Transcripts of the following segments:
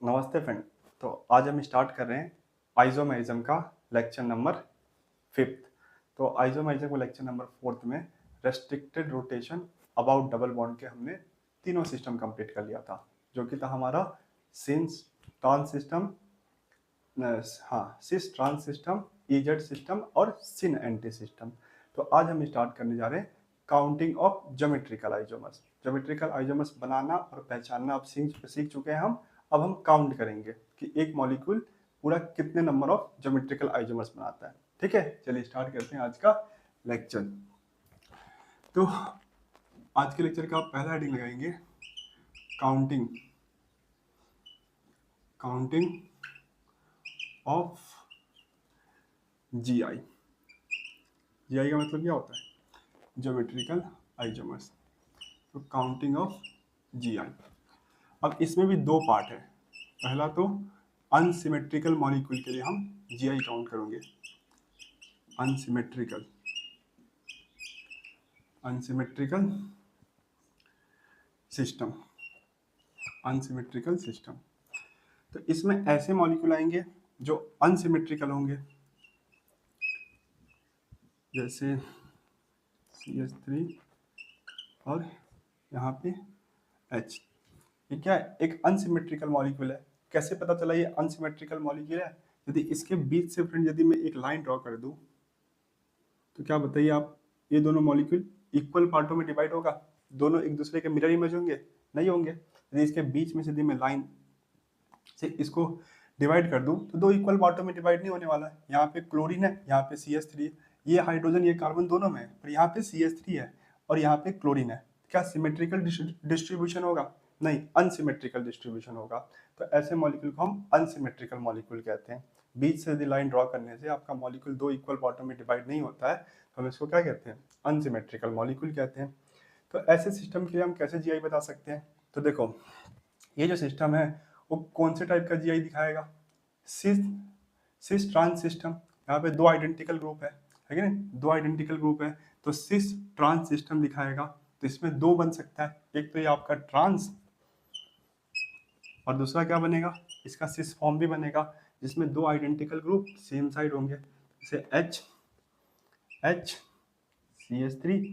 नमस्ते फ्रेंड। तो आज हम स्टार्ट कर रहे हैं आइसोमेरिज्म का लेक्चर नंबर 5। तो आइसोमेरिज्म का लेक्चर नंबर 4 में restricted rotation about double bond के हमने तीनों सिस्टम कंप्लीट कर लिया था, जो कि था हमारा सिंस trans system, cis trans system, E Z system और सिन एंटी सिस्टम। तो आज हम स्टार्ट करने जा रहे हैं counting of geometrical isomers. Geometrical isomers बनाना और पहचानना आप सीख चुके हैं हम। अब हम काउंट करेंगे कि एक मॉलिक्यूल पूरा कितने नंबर ऑफ ज्योमेट्रिकल आइसोमर्स बनाता है। ठीक है, चलिए स्टार्ट करते हैं आज का लेक्चर। तो आज के लेक्चर का आप पहला हेडिंग लगाएंगे काउंटिंग ऑफ जीआई। जीआई का मतलब क्या होता है? Geometrical isomers. तो काउंटिंग ऑफ जीआई। अब इसमें भी दो पार्ट है। पहला तो अनसिमेट्रिकल मॉलिक्यूल के लिए हम जीआई काउंट करेंगे। Unsymmetrical system, unsymmetrical system. तो इसमें ऐसे मॉलिक्यूल आएंगे जो अनसिमेट्रिकल होंगे, जैसे CH3 और यहाँ पे H। ये क्या है? एक अनसिमेट्रिकल मॉलिक्यूल है। कैसे पता चला ये अनसिमेट्रिकल मॉलिक्यूल है? यदि इसके बीच से फ्रेंड यदि मैं एक लाइन ड्रॉ कर दूं, तो क्या बताइए आप, ये दोनों मॉलिक्यूल इक्वल पार्टों में डिवाइड होगा? दोनों एक दूसरे के मिरर इमेज होंगे? नहीं होंगे। यदि इसके बीच में से यदि मैं लाइन से इसको डिवाइड कर दूं, तो दो इक्वल पार्टों में डिवाइड नहीं होने वाला है। यहाँ पे क्लोरीन है, यहाँ पे CH3 है। ये हाइड्रोजन ये कार्बन दोनों में है, पर यहाँ पे CH3 है और यहाँ पे क्लोरीन है। क्या सिमेट्रिकल डिस्ट्रीब्यूशन होगा? नहीं, अनसिमेट्रिकल डिस्ट्रीब्यूशन होगा। तो ऐसे मॉलिक्यूल को हम अनसिमेट्रिकल मॉलिक्यूल कहते हैं। बीच से यदि लाइन ड्रॉ करने से आपका मॉलिक्यूल दो इक्वल पार्टों में डिवाइड नहीं होता है, तो हम इसको क्या कहते हैं? अनसिमेट्रिकल मॉलिक्यूल कहते हैं। तो ऐसे सिस्टम के लिए हम कैसे जीआई बता सकते हैं? तो देखो, ये जो सिस्टम है वो कौन से टाइप का जीआई दिखाएगा? Cis trans system. यहाँ पे दो आइडेंटिकल ग्रुप है कि नहीं? दो आइडेंटिकल ग्रुप है, तो सिस ट्रांस सिस्टम दिखाएगा। तो इसमें दो बन सकता है, एक तो ये आपका ट्रांस और दूसरा क्या बनेगा? इसका सिस फॉर्म भी बनेगा, जिसमें दो आइडेंटिकल ग्रुप सेम साइड होंगे, जैसे H CH3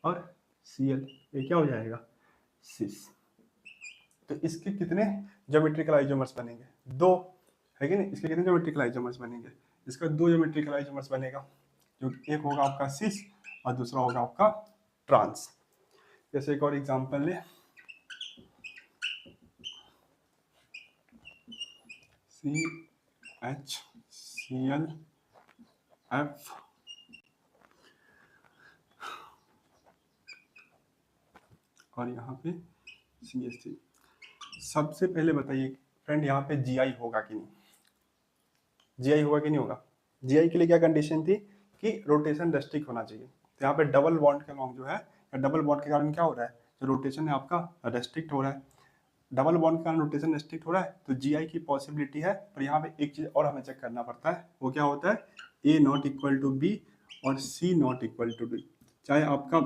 और Cl। ये क्या हो जाएगा? सिस। तो इसके कितने ज्योमेट्रिकल आइसोमर्स बनेंगे? दो, है कि नहीं? इसके कितने ज्योमेट्रिकल आइसोमर्स बनेंगे? इसका दो ज्योमेट्रिकल आइसोमर्स बनेगा, जो एक होगा आपका सिस और दूसरा होगा आपका ट्रांस। जैसे एक और एग्जांपल ले, CHClF और यहाँ पे CH3। सबसे पहले बताइए फ्रेंड, यहाँ पे जीआई होगा कि नहीं? जीआई होगा कि नहीं होगा? जीआई के लिए क्या कंडीशन थी कि रोटेशन रेस्ट्रिक्ट होना चाहिए। तो यहाँ पे डबल बॉन्ड के लॉन्ग जो है, या डबल बॉन्ड के कारण क्या हो रहा है? जो रोटेशन है आपका रेस्ट्रिक्ट हो रहा है। डबल बॉन्ड के कारण रोटेशन रेस्ट्रिक्ट हो रहा है, तो जीआई की पॉसिबिलिटी है। पर यहाँ पे एक चीज और हमें चेक करना पड़ता है, वो क्या होता है? A not equal to B और C not equal to D. चाहे आपका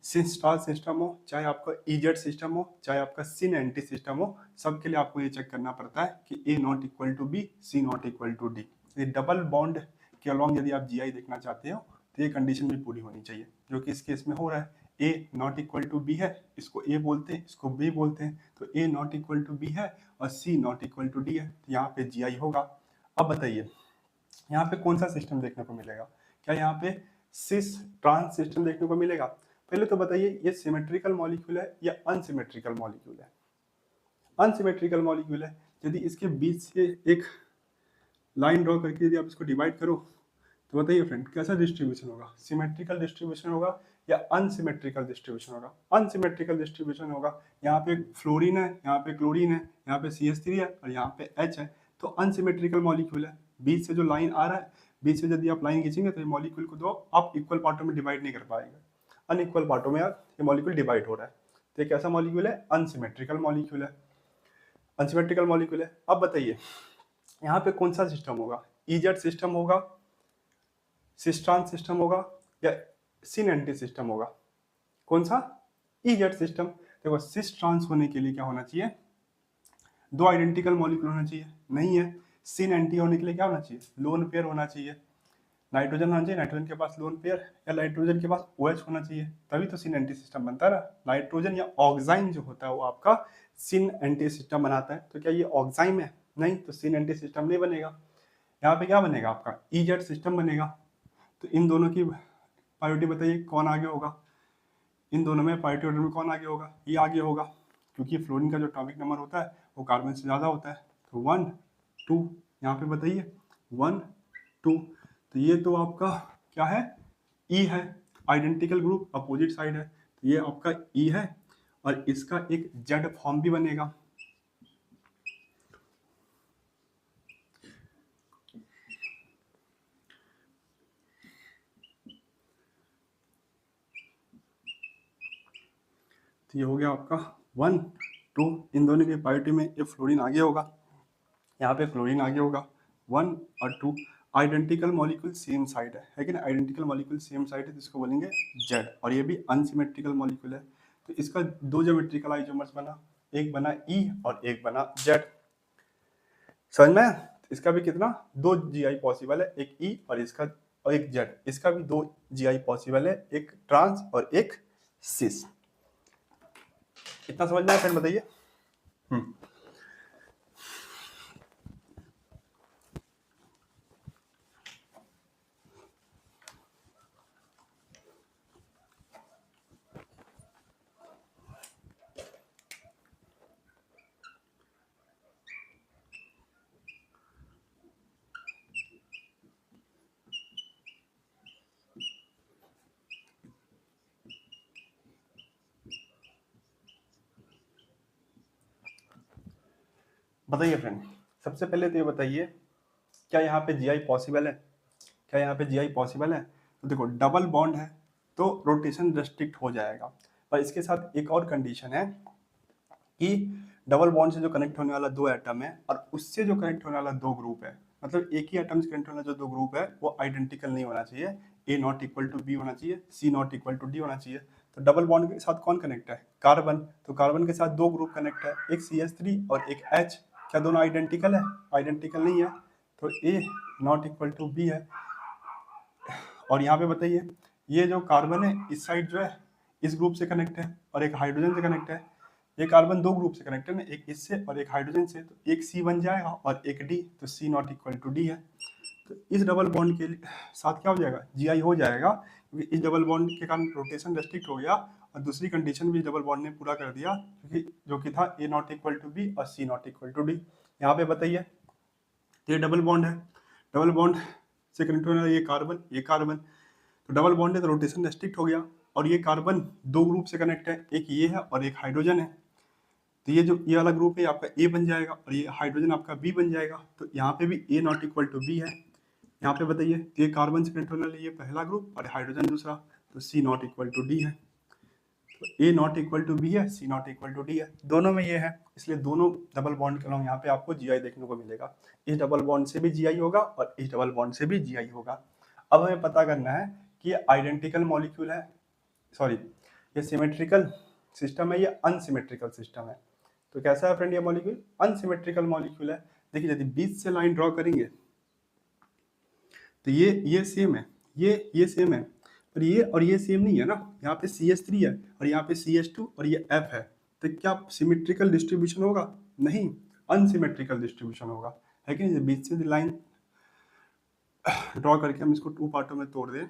सिंस स्टार सिस्टम हो, चाहे आपका ईजेड सिस्टम हो, चाहे आपका सिन एंटी सिस्टम हो, सबके लिए आपको ये चेक करना पड़ता है कि A not equal to B, C not equal to D. ये डबल बॉन्ड के अलॉन्ग यदि आप जीआई देखना चाहते हो, तो ये कंडीशन भी पूरी होनी चाहिए, जो कि इस केस में हो रहा है। A not equal to B है, इसको A बोलते हैं, इसको B बोलते हैं। तो A not equal to B है और C not equal to D है, तो यहाँ पे जीआई होगा। अब बताइए, यहाँ पे कौन सा सिस्टम देखने को मिलेगा? क्या यहाँ पे सिस ट्रांस सिस्टम देखने को मिलेगा? पहले तो बताइए, ये सिमेट्रिकल मॉलिक्यूल है या अनसिमेट्रिकल मॉलिक्यूल है? अनसिमेट्रिकल मॉलिक्यूल है। यदि इसके बीच से एक लाइन ड्रॉ करके यदि आप इसको डिवाइड करो, तो बताइए फ्रेंड, कैसा डिस्ट्रीब्यूशन होगा? सिमेट्रिकल डिस्ट्रीब्यूशन होगा या अनसिमेट्रिकल डिस्ट्रीब्यूशन होगा? अनसिमेट्रिकल डिस्ट्रीब्यूशन होगा। यहाँ पे फ्लोरीन है, यहाँ पे क्लोरीन है, यहाँ पे CH3 है और यहाँ पे H है। तो अनसिमेट्रिकल मॉलिक्यूल है। बीच से जो लाइन आ रहा है, बीच से यदि आप लाइन खींचेंगे, तो ये मॉलिक्यूल को दो आप इक्वल पार्टों में डिवाइड नहीं कर पाएंगे। अनइक्वल पार्टों में ये मॉलिक्यूल डिवाइड हो रहा है। तो ये कैसा मॉलिक्यूल है? अनसिमेट्रिकल मॉलिक्यूल है। अनसिमेट्रिकल मॉलिक्यूल है। अब बताइए, यहाँ पे कौन सा सिस्टम होगा? ईजेड सिस्टम होगा, सिस्ट्रान सिस्टम होगा या सिन एंटी सिस्टम होगा? कौन सा? EEZ system. देखो, सिस ट्रांस होने के लिए क्या होना चाहिए? दो आइडेंटिकल मॉलिक्यूल होना चाहिए, नहीं है। सिन एंटी होने के लिए क्या होना चाहिए, लोन पेयर होना चाहिए। नाइट्रोजन होना चाहिए, नाइट्रोजन के पास लोन पेयर, या नाइट्रोजन के पास OH होना चाहिए, तभी तो सिन एंटी सिस्टम बनता है ना। नाइट्रोजन या ऑक्साइन जो होता है वो आपका सिन एंटी सिस्टम बनाता है। तो क्या ये ऑक्साइन है, नहीं, तो सिन एंटी सिस्टम नहीं बनेगा। यहाँ पे क्या बनेगा आपका EZ सिस्टम बनेगा। तो इन दोनों की प्रायोरिटी बताइए कौन आगे होगा, इन दोनों में प्रायोरिटी ऑर्डर में कौन आगे होगा, ये आगे होगा, क्योंकि फ्लोरीन का जो एटॉमिक नंबर होता है वो कार्बन से ज़्यादा होता है। तो 1 2 यहाँ पे बताइए 1 2, तो ये तो आपका क्या है, E है, आइडेंटिकल ग्रुप अपोजिट साइड है, तो ये आपका E है, और इसका एक Z फॉर्म भी बनेगा। तो ये हो गया आपका 1 2, इन दोनों की प्रायोरिटी में ये फ्लोरीन आगे होगा, यहाँ पे क्लोरीन आगे होगा। 1 और 2 आइडेंटिकल मॉलिक्यूल सेम साइड है कि ना, आइडेंटिकल मॉलिक्यूल सेम साइड है, जिसको बोलेंगे Z, और ये भी अनसिमेट्रिकल मॉलिक्यूल है। तो इसका दो ज्योमेट्रिकल आइसोमर्स बना, एक बना E और एक बना Z। समझ में? इसका भी कितना, दो GI पॉसिबल है, एक E और इसका और एक Z, इसका भी दो GI पॉसिबल है, एक ट्रांस और एक सिस। इतना समझ में आया फ्रेंड, बताइए। बताइए फ्रेंड, सबसे पहले तो ये बताइए, क्या यहाँ पे GI पॉसिबल है, क्या यहाँ पे GI पॉसिबल है? तो देखो डबल बॉन्ड है तो रोटेशन रेस्ट्रिक्ट हो जाएगा, पर इसके साथ एक और कंडीशन है कि डबल बॉन्ड से जो कनेक्ट होने वाला दो एटम है और उससे जो कनेक्ट होने वाला दो ग्रुप है, मतलब एक ही एटम से कनेक्ट होने वाला जो दो ग्रुप है वो आइडेंटिकल नहीं होना चाहिए, A not equal to B होना चाहिए, C not equal to D होना चाहिए। तो डबल बॉन्ड के साथ कौन कनेक्ट है, कार्बन, तो कार्बन के साथ दो ग्रुप कनेक्ट है, एक CH3 और एक H, क्या दोनों आइडेंटिकल है, आइडेंटिकल नहीं है, तो A not equal to B है। और यहाँ पे बताइए, ये जो कार्बन है इस साइड जो है इस ग्रुप से कनेक्ट है और एक हाइड्रोजन से कनेक्ट है, ये कार्बन दो ग्रुप से कनेक्ट है ना, एक इससे और एक हाइड्रोजन से, तो एक C बन जाएगा और एक D, तो C not equal to D है। तो इस डबल बॉन्ड के साथ क्या हो जाएगा, GI हो जाएगा, क्योंकि इस डबल बॉन्ड के कारण रोटेशन रेस्ट्रिक्ट हो गया, और दूसरी कंडीशन भी डबल बॉन्ड ने पूरा कर दिया, क्योंकि जो कि था A not equal to B और C not equal to D। यहाँ पे बताइए, ये डबल बॉन्ड है, डबल बॉन्ड से कनेक्ट होने वाला ये कार्बन, तो डबल बॉन्ड है तो रोटेशन रेस्ट्रिक्ट हो गया, और ये कार्बन दो ग्रुप से कनेक्ट है, एक ये है और एक हाइड्रोजन है, तो ये जो ये वाला ग्रुप है आपका A बन जाएगा और ये हाइड्रोजन आपका B बन जाएगा, तो यहाँ पे भी A not equal to B है। यहाँ पे बताइए, तो ये कार्बन से कनेक्ट होने वाला ये पहला ग्रुप और हाइड्रोजन दूसरा, तो C not equal to D है। तो A not equal to B है, C not equal to D है, दोनों में ये है, इसलिए दोनों डबल बॉन्ड के अलॉन्ग यहाँ पे आपको GI देखने को मिलेगा। इस डबल बॉन्ड से भी GI होगा और इस डबल बॉन्ड से भी GI होगा। अब हमें पता करना है कि ये आइडेंटिकल मॉलिक्यूल है, सॉरी ये सिमेट्रिकल सिस्टम है, ये अनसिमेट्रिकल सिस्टम है। तो कैसा है फ्रेंड ये मॉलिक्यूल, अनसिमेट्रिकल मॉलिक्यूल है। देखिए यदि बीच से लाइन ड्रॉ करेंगे तो ये सेम है, ये सेम है, पर ये और ये सेम नहीं है ना, यहाँ पे CH3 है और यहाँ पे CH2 और ये F है, तो क्या सिमेट्रिकल डिस्ट्रीब्यूशन होगा, नहीं, अनसिमेट्रिकल डिस्ट्रीब्यूशन होगा, है कि नहीं। बीच से लाइन ड्रॉ करके हम इसको टू पार्टों में तोड़ दें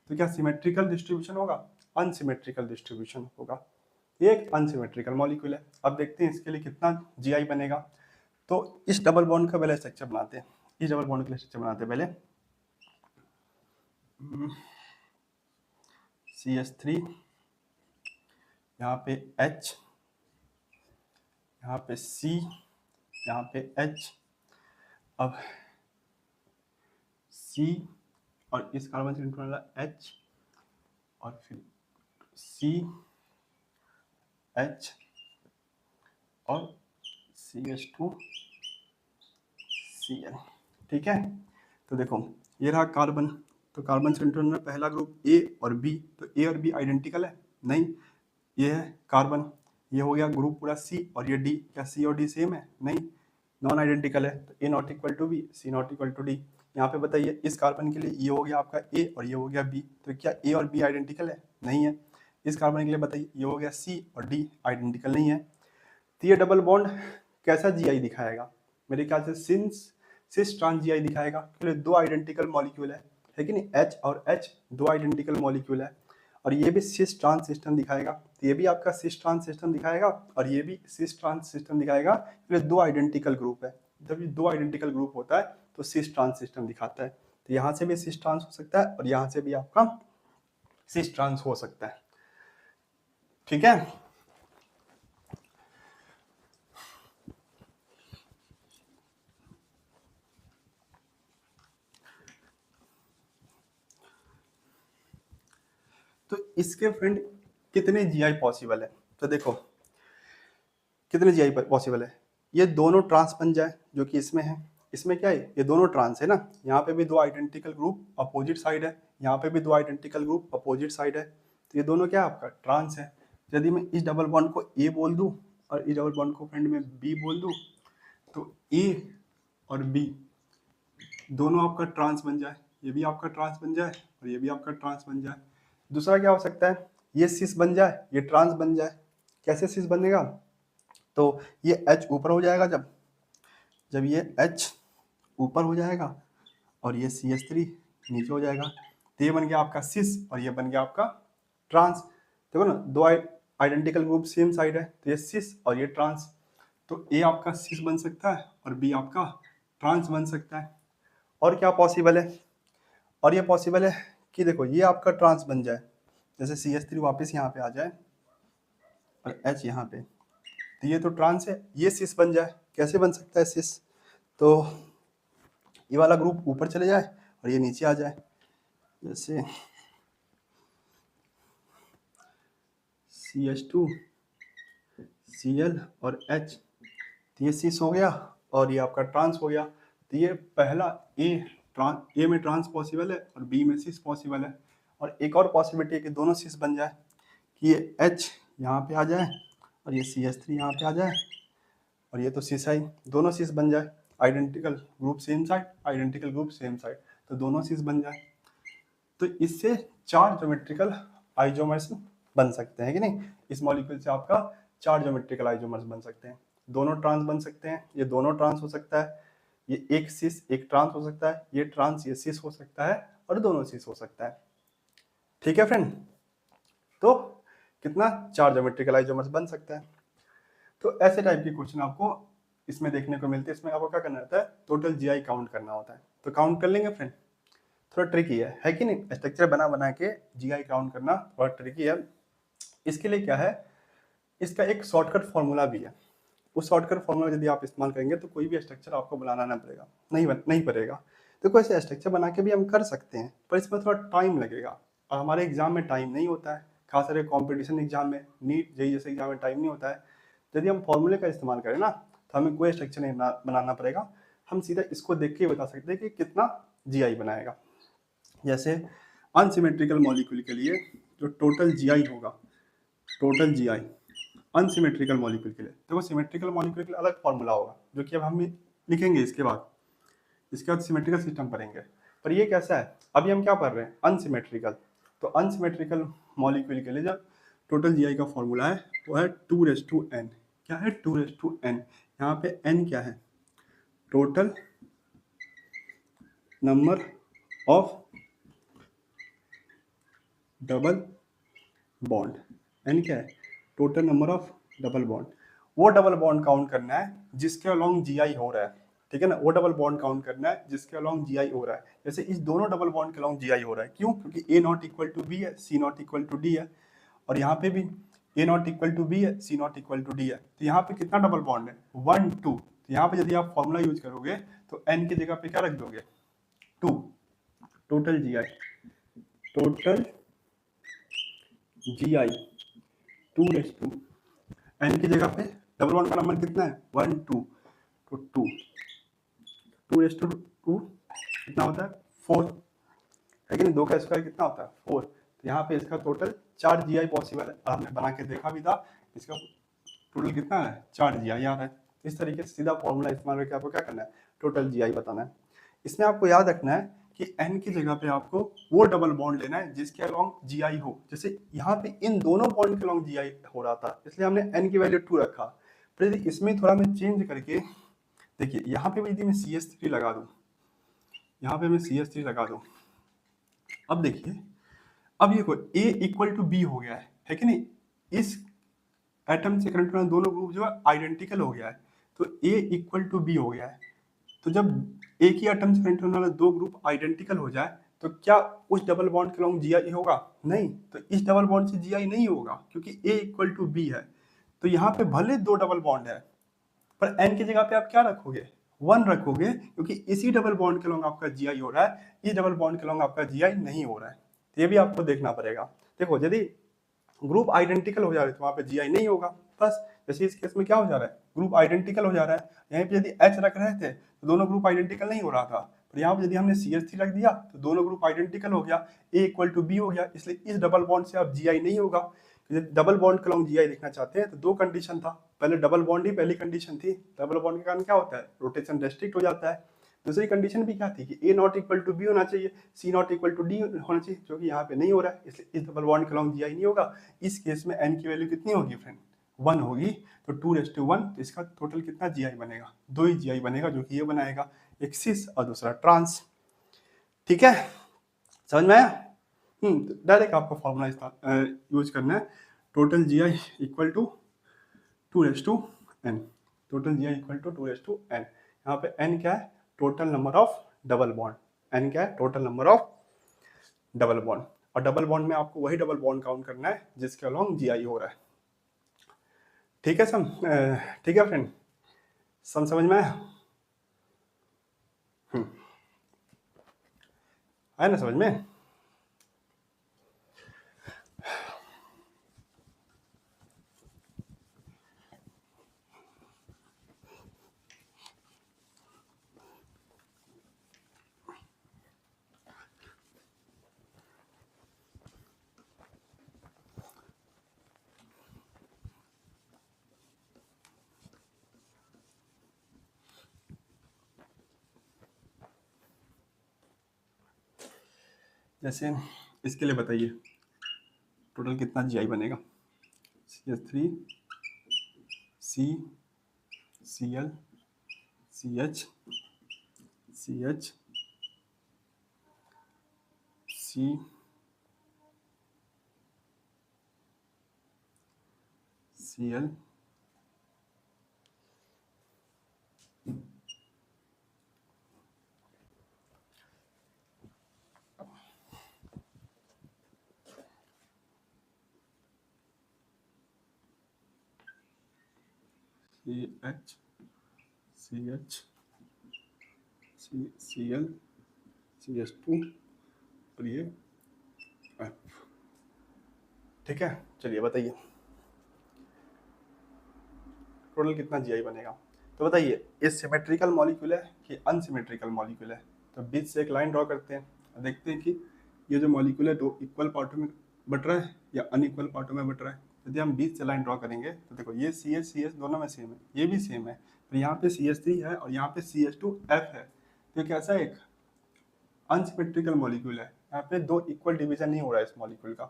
तो क्या सिमेट्रिकल डिस्ट्रीब्यूशन होगा, अनसिमेट्रिकल डिस्ट्रीब्यूशन होगा, ये एक अनसिमेट्रिकल मॉलिक्यूल है। अब देखते हैं इसके लिए कितना GI बनेगा। तो इस डबल बॉन्ड का पहले स्ट्रक्चर बनाते हैं, इस डबल बॉन्ड का स्ट्रक्चर बनाते हैं पहले। CH3, यहाँ पे H, यहाँ पे C, यहाँ पे H, अब C और इस कार्बन से कनेक्ट होने वाला H और फिर C H और CH2 Cl, ठीक है। तो देखो ये रहा कार्बन, तो कार्बन से कनेक्ट पहला ग्रुप A और B, तो A और B आइडेंटिकल है, नहीं, ये है कार्बन, ये हो गया ग्रुप पूरा सी, और ये डी, क्या सी और डी सेम है? नहीं, नॉन आइडेंटिकल है, तो A not equal to B, C not equal to D. यहाँ पे बताइए इस कार्बन के लिए ये हो गया आपका ए और ये हो गया बी, तो क्या ए और बी आइडेंटिकल है? नहीं है। इस कार्बन के लिए बताइए ये हो गया सी और डी, आइडेंटिकल नहीं है। तो ये डबल बॉन्ड कैसा जीआई दिखाएगा? मेरे ख्याल से सिस ट्रांस जीआई दिखाएगा, क्योंकि दो आइडेंटिकल मॉलिक्यूल है कि नहीं, एच और एच दो आइडेंटिकल मॉलिक्यूल है, और ये भी सिस ट्रांस सिस्टम दिखाएगा, तो ये भी आपका सिस ट्रांस सिस्टम दिखाएगा, और ये भी सिस ट्रांस सिस्टम दिखाएगा, क्योंकि दो आइडेंटिकल ग्रुप है। जब ये दो आइडेंटिकल ग्रुप होता है तो सिस ट्रांस सिस्टम दिखाता है। तो यहाँ से भी सिस ट्रांस हो सकता है, और यहाँ से भी आपका सिस ट्रांस हो सकता है। ठीक है, तो इसके फ्रेंड कितने जीआई पॉसिबल है? तो देखो कितने जीआई पॉसिबल है, ये दोनों ट्रांस बन जाए जो कि इसमें है। इसमें क्या है, ये दोनों ट्रांस है ना, यहाँ पे भी दो आइडेंटिकल ग्रुप अपोजिट साइड है, यहाँ पे भी दो आइडेंटिकल ग्रुप अपोजिट साइड है, तो ये दोनों क्या है आपका ट्रांस है। यदि मैं इस डबल बॉन्ड को ए बोल दूं और इस डबल बॉन्ड को फ्रेंड में बी बोल दूं, तो ए और बी दोनों आपका ट्रांस बन जाए, ये भी आपका ट्रांस बन जाए और ये भी आपका ट्रांस बन जाए। दूसरा क्या हो सकता है, ये सिस बन जाए, ये ट्रांस बन जाए। कैसे सिस बनेगा, तो ये H ऊपर हो जाएगा, जब ये H ऊपर हो जाएगा और ये CH3 नीचे हो जाएगा, तो ये बन गया आपका सिस और ये बन गया आपका ट्रांस। देखो ना, दो आइडेंटिकल ग्रुप सेम साइड है, तो ये सिस और ये ट्रांस, तो ए आपका सिस बन सकता है और बी आपका ट्रांस बन सकता है। और क्या पॉसिबल है, और ये पॉसिबल है कि देखो ये आपका ट्रांस बन जाए, जैसे CH3 वापस यहाँ पे आ जाए और H यहाँ पे, तो ये तो ट्रांस है, ये सिस बन जाए। कैसे बन सकता है सिस, तो ये वाला ग्रुप ऊपर चले जाए और ये नीचे आ जाए, जैसे CH2 Cl और H, तो ये सिस हो गया और ये आपका ट्रांस हो गया। तो ये पहला ए में ट्रांस पॉसिबल है और बी में सिस पॉसिबल है। और एक और पॉसिबिलिटी है कि दोनों सिस बन जाए, कि ये H यहाँ पे आ जाए और ये CH3 यहाँ पे आ जाए और ये तो सिस आई, दोनों सिस बन जाए, identical group same side, identical group same side, तो दोनों सिस बन जाए। तो इससे 4 ज्योमेट्रिकल आइसोमर्स बन सकते हैं कि नहीं, इस मॉलिक्यूल से आपका 4 ज्योमेट्रिकल आइसोमर्स बन सकते हैं। दोनों ट्रांस बन सकते हैं, ये दोनों ट्रांस हो सकता है, ये एक सिस एक ट्रांस हो सकता है, ये ट्रांस ये सिस हो सकता है, और दोनों सिस हो सकता है। ठीक है फ्रेंड, तो कितना 4 ज्योमेट्रिकल आइसोमर्स बन सकता है। तो ऐसे टाइप के क्वेश्चन आपको इसमें देखने को मिलते हैं। इसमें आपको क्या करना होता है, टोटल जीआई काउंट करना होता है। तो काउंट कर लेंगे फ्रेंड, थोड़ा ट्रिकी है कि नहीं, स्ट्रक्चर बना बना के जीआई काउंट करना थोड़ा ट्रिकी है। इसके लिए क्या है, इसका एक शॉर्टकट फॉर्मूला भी है। उस शॉर्टकट फॉर्मूला यदि आप इस्तेमाल करेंगे तो कोई भी स्ट्रक्चर आपको बनाना ना पड़ेगा, नहीं पड़ेगा। तो कोई ऐसे स्ट्रक्चर बना के भी हम कर सकते हैं, पर इसमें थोड़ा टाइम लगेगा, और हमारे एग्जाम में टाइम नहीं होता है, खास करके कॉम्पिटिशन एग्जाम में, नीट जेईई जैसे एग्जाम में टाइम नहीं होता है। यदि हम फॉर्मूले का इस्तेमाल करें ना, तो हमें कोई स्ट्रक्चर नहीं बनाना पड़ेगा, हम सीधा इसको देख के बता सकते हैं कि कितना जीआई बनाएगा। जैसे अनसिमेट्रिकल मॉलिक्यूल के लिए जो टोटल जीआई होगा, टोटल जीआई अनसिमेट्रिकल मॉलिक्यूल के लिए, देखो सिमेट्रिकल मॉलिक्यूल के लिए अलग फॉर्मूला होगा जो कि अब हम लिखेंगे इसके बाद सिमेट्रिकल सिस्टम पढ़ेंगे। पर ये कैसा है, अभी हम क्या पढ़ रहे हैं, अनसिमेट्रिकल। तो अनसिमेट्रिकल मॉलिक्यूल के लिए जो टोटल जीआई का फॉर्मूला है वो है 2:n। क्या है 2:n, यहाँ पे n क्या है, total number of double bond. n क्या है, total number of double bond. वो डबल बॉन्ड काउंट करना है जिसके अलोंग जीआई हो रहा है, ठीक है ना, वो डबल बॉन्ड काउंट करना है जिसके अलोंग जीआई हो रहा है। जैसे इस दोनों डबल बॉन्ड के अलोंग जीआई हो रहा है, क्यों, क्योंकि ए नॉट इक्वल टू बी है, सी नॉट इक्वल टू डी है, और यहाँ पे भी A not equal to B है, सी नॉट इक्वल टू डी है। तो यहाँ पे कितना डबल बॉन्ड है, 1 2। तो यहाँ पे यदि आप फॉर्मूला यूज करोगे तो n की जगह पे क्या रख दोगे, 2। Total GI, total GI 2:2, n की जगह पे डबल बॉन्ड का नंबर कितना है, 1 2, तो 2:2 कितना होता है, 4 है कि नहीं, 2 का स्क्वायर कितना होता है, 4। तो यहाँ पे इसका टोटल 4 जीआई पॉसिबल है, हमने बना के देखा भी था, इसका टोटल कितना है 4 GI आ रहा है। इस तरीके से सीधा फॉर्मूला इस्तेमाल करके आपको क्या करना है, टोटल GI बताना है। इसमें आपको याद रखना है कि N की जगह पे आपको वो डबल बॉन्ड लेना है जिसके अलोंग GI हो। जैसे यहाँ पे इन दोनों बॉन्ड के अलोंग GI हो रहा था, इसलिए हमने N की वैल्यू 2 रखा। फिर इसमें थोड़ा मैं चेंज करके देखिए, यहाँ पे यदि मैं CH3 लगा दूं, यहाँ पे मैं CH3 लगा दूं, अब देखिए, अब ये A इक्वल टू B हो गया है कि नहीं। इस एटम से करंट वाले दोनों ग्रुप जो है आइडेंटिकल हो गया है, तो A इक्वल टू B हो गया है। तो जब एक ही एटम से करंट वाले दो ग्रुप आइडेंटिकल हो जाए तो क्या उस डबल बॉन्ड के अलोंग GI होगा? नहीं। तो इस डबल बॉन्ड से GI नहीं होगा क्योंकि A इक्वल टू B है। तो यहाँ पे भले दो डबल बॉन्ड है, पर N की जगह पे आप क्या रखोगे, 1 रखोगे, क्योंकि इसी डबल बॉन्ड के अलोंग आपका GI हो रहा है, इस डबल बॉन्ड के अलोंग आपका GI नहीं हो रहा है। तो ये भी आपको देखना पड़ेगा। देखो, यदि ग्रुप आइडेंटिकल हो जा रहे हैं तो वहां पे GI नहीं होगा। बस जैसे इस केस में क्या हो जा रहा है, ग्रुप आइडेंटिकल हो जा रहा है। यहीं पे यदि H रख रहे थे तो दोनों ग्रुप आइडेंटिकल नहीं हो रहा था, पर यहाँ पे यदि हमने CH3 रख दिया तो दोनों ग्रुप आइडेंटिकल हो गया, A इक्वल टू B हो गया। इसलिए इस डबल बॉन्ड से अब GI नहीं होगा। डबल बॉन्ड के अलोंग GI देखना चाहते हैं तो दो कंडीशन था, पहले डबल बॉन्ड ही पहली कंडीशन थी। डबल बॉन्ड के कारण क्या होता है, रोटेशन रेस्ट्रिक्ट हो जाता है। दूसरी कंडीशन भी क्या थी कि A not equal to B होना चाहिए, C not equal to D होना चाहिए, जो कि यहाँ पे नहीं हो रहा है, इसलिए इस डबल बॉन्ड के अलोंग GI नहीं होगा। इस केस में N की वैल्यू कितनी होगी फ्रेंड, 1 होगी। तो 2:1, तो इसका टोटल कितना GI बनेगा, 2 ही GI बनेगा, जो कि ये बनाएगा, एक सिस और दूसरा ट्रांस। ठीक है, समझ में आया? डायरेक्ट आपको फॉर्मूला यूज करना है, total GI equal to 2:n। Total GI equal to 2:n। यहाँ पे n क्या है, total number of double bond. n क्या है, total number of double bond. और डबल बॉन्ड में आपको वही डबल बॉन्ड काउंट करना है जिसके अलोंग GI हो रहा है। ठीक है ठीक है फ्रेंड, समझ में आया? आया ना समझ में? जैसे इसके लिए बताइए, टोटल कितना GI बनेगा, CH3 C Cl CH CH C Cl CH CH Cl CH2 और ये F। ठीक है, चलिए बताइए टोटल कितना GI बनेगा। तो बताइए, ये सिमेट्रिकल मॉलिक्यूल है कि अनसिमेट्रिकल मॉलिक्यूल है। तो बीच से एक लाइन ड्रॉ करते हैं और देखते हैं कि ये जो मॉलिक्यूल है दो इक्वल पार्टों में बट रहा है या अनइक्वल पार्टों में बट रहा है। यदि हम बीच से लाइन ड्रॉ करेंगे तो देखो, ये CH दोनों में सेम है, ये भी सेम है, तो यहाँ पे CH3 है और यहाँ पे CH2F है। तो ये कैसा एक अनसिमेट्रिकल मॉलिक्यूल है, यहाँ पे दो इक्वल डिवीजन नहीं हो रहा है इस मॉलिक्यूल का।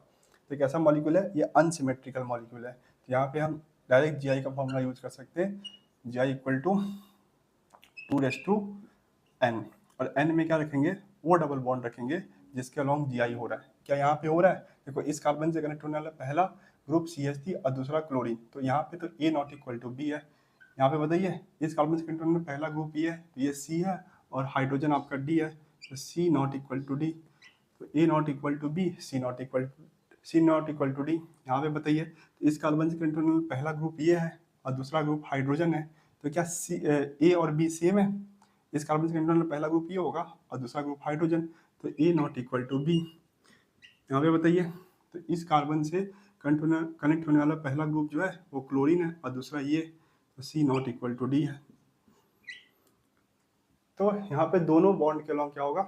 तो कैसा मॉलिक्यूल है, ये अनसिमेट्रिकल मॉलिक्यूल है। तो यहाँ पे हम डायरेक्ट GI का फॉर्मूला यूज कर सकते हैं, GI इक्वल टू 2:n। और n में क्या रखेंगे, वो डबल बॉन्ड रखेंगे जिसके अलोंग GI हो रहा है। क्या यहाँ पे हो रहा है, देखो इस कार्बन से कनेक्ट होने वाला पहला ग्रुप CH3 और दूसरा क्लोरीन, तो यहाँ पे तो A not equal to B है। यहाँ पे बताइए, इस कार्बन से कनेक्ट होने वाला पहला ग्रुप E है, तो ये C है, और हाइड्रोजन आपका D है, तो C not equal to D। तो A not equal to B, C not equal to D। यहाँ पे बताइए, तो इस कार्बन से कनेक्ट होने वाला पहला ग्रुप ये है और दूसरा ग्रुप हाइड्रोजन है, तो क्या A और B सेम है। इस कार्बन से कनेक्ट होने वाला पहला ग्रुप ये होगा और दूसरा ग्रुप हाइड्रोजन, तो A not equal to B। यहाँ पे बताइए, तो इस कार्बन से कनेक्ट होने वाला पहला ग्रुप जो है वो क्लोरीन है और दूसरा ये, तो C not equal to D है। तो यहाँ पे दोनों बॉन्ड के अलोंग क्या होगा,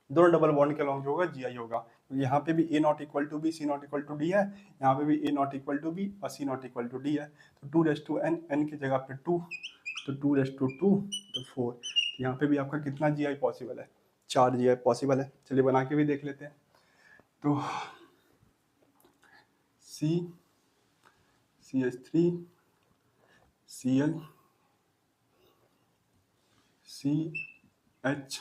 दोनों डबल बॉन्ड के अलोंग जो होगा GI होगा, यहाँ पे भी A not equal to B C not equal to D है, यहाँ पे भी A not equal to B और C not equal to D है। तो 2 एन की जगह पे 2, तो 2 तो 4। यहाँ पे भी आपका कितना जी आई पॉसिबल है, 4 जी आई पॉसिबल है। चलिए बना के भी देख लेते हैं। तो CH3 Cl CH H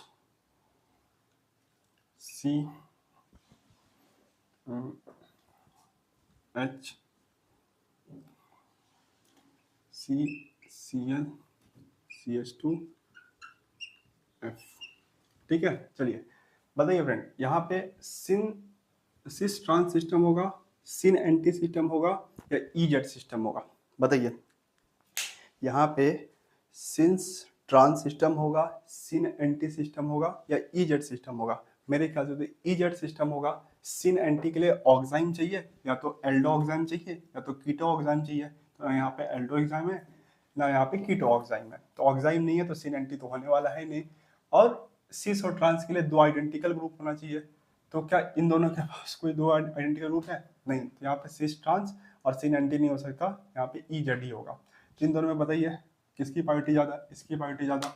Cl CH2 F। ठीक है, चलिए बताइए फ्रेंड, यहाँ पे सिस ट्रांस सिस्टम होगा, सिन एंटी सिस्टम होगा या ईजेड सिस्टम होगा? बताइए, यहाँ पे सिंस ट्रांस सिस्टम होगा, सिन एंटी सिस्टम होगा या ईजेड सिस्टम होगा? मेरे ख्याल से तो ईजेड सिस्टम होगा। सिन एंटी के लिए ऑक्साइम चाहिए, या तो एल्डो ऑक्साइम चाहिए या तो कीटो ऑक्साइम चाहिए। तो यहाँ पे एल्डो ऑक्साइम है ना, यहाँ पे कीटो ऑक्साइम है। तो ऑक्साइम नहीं है तो सिन एंटी तो होने वाला है नहीं। और सिस और ट्रांस के लिए 2 आइडेंटिकल ग्रुप होना चाहिए। तो क्या इन दोनों के पास कोई 2 आइडेंटिकल ग्रुप है? नहीं। तो यहाँ पे सिस ट्रांस और सिन एंटी नहीं हो सकता, यहाँ पे ईजेड ही होगा। तो इन दोनों में बताइए किसकी प्रायोरिटी ज़्यादा, इसकी प्रायोरिटी ज़्यादा।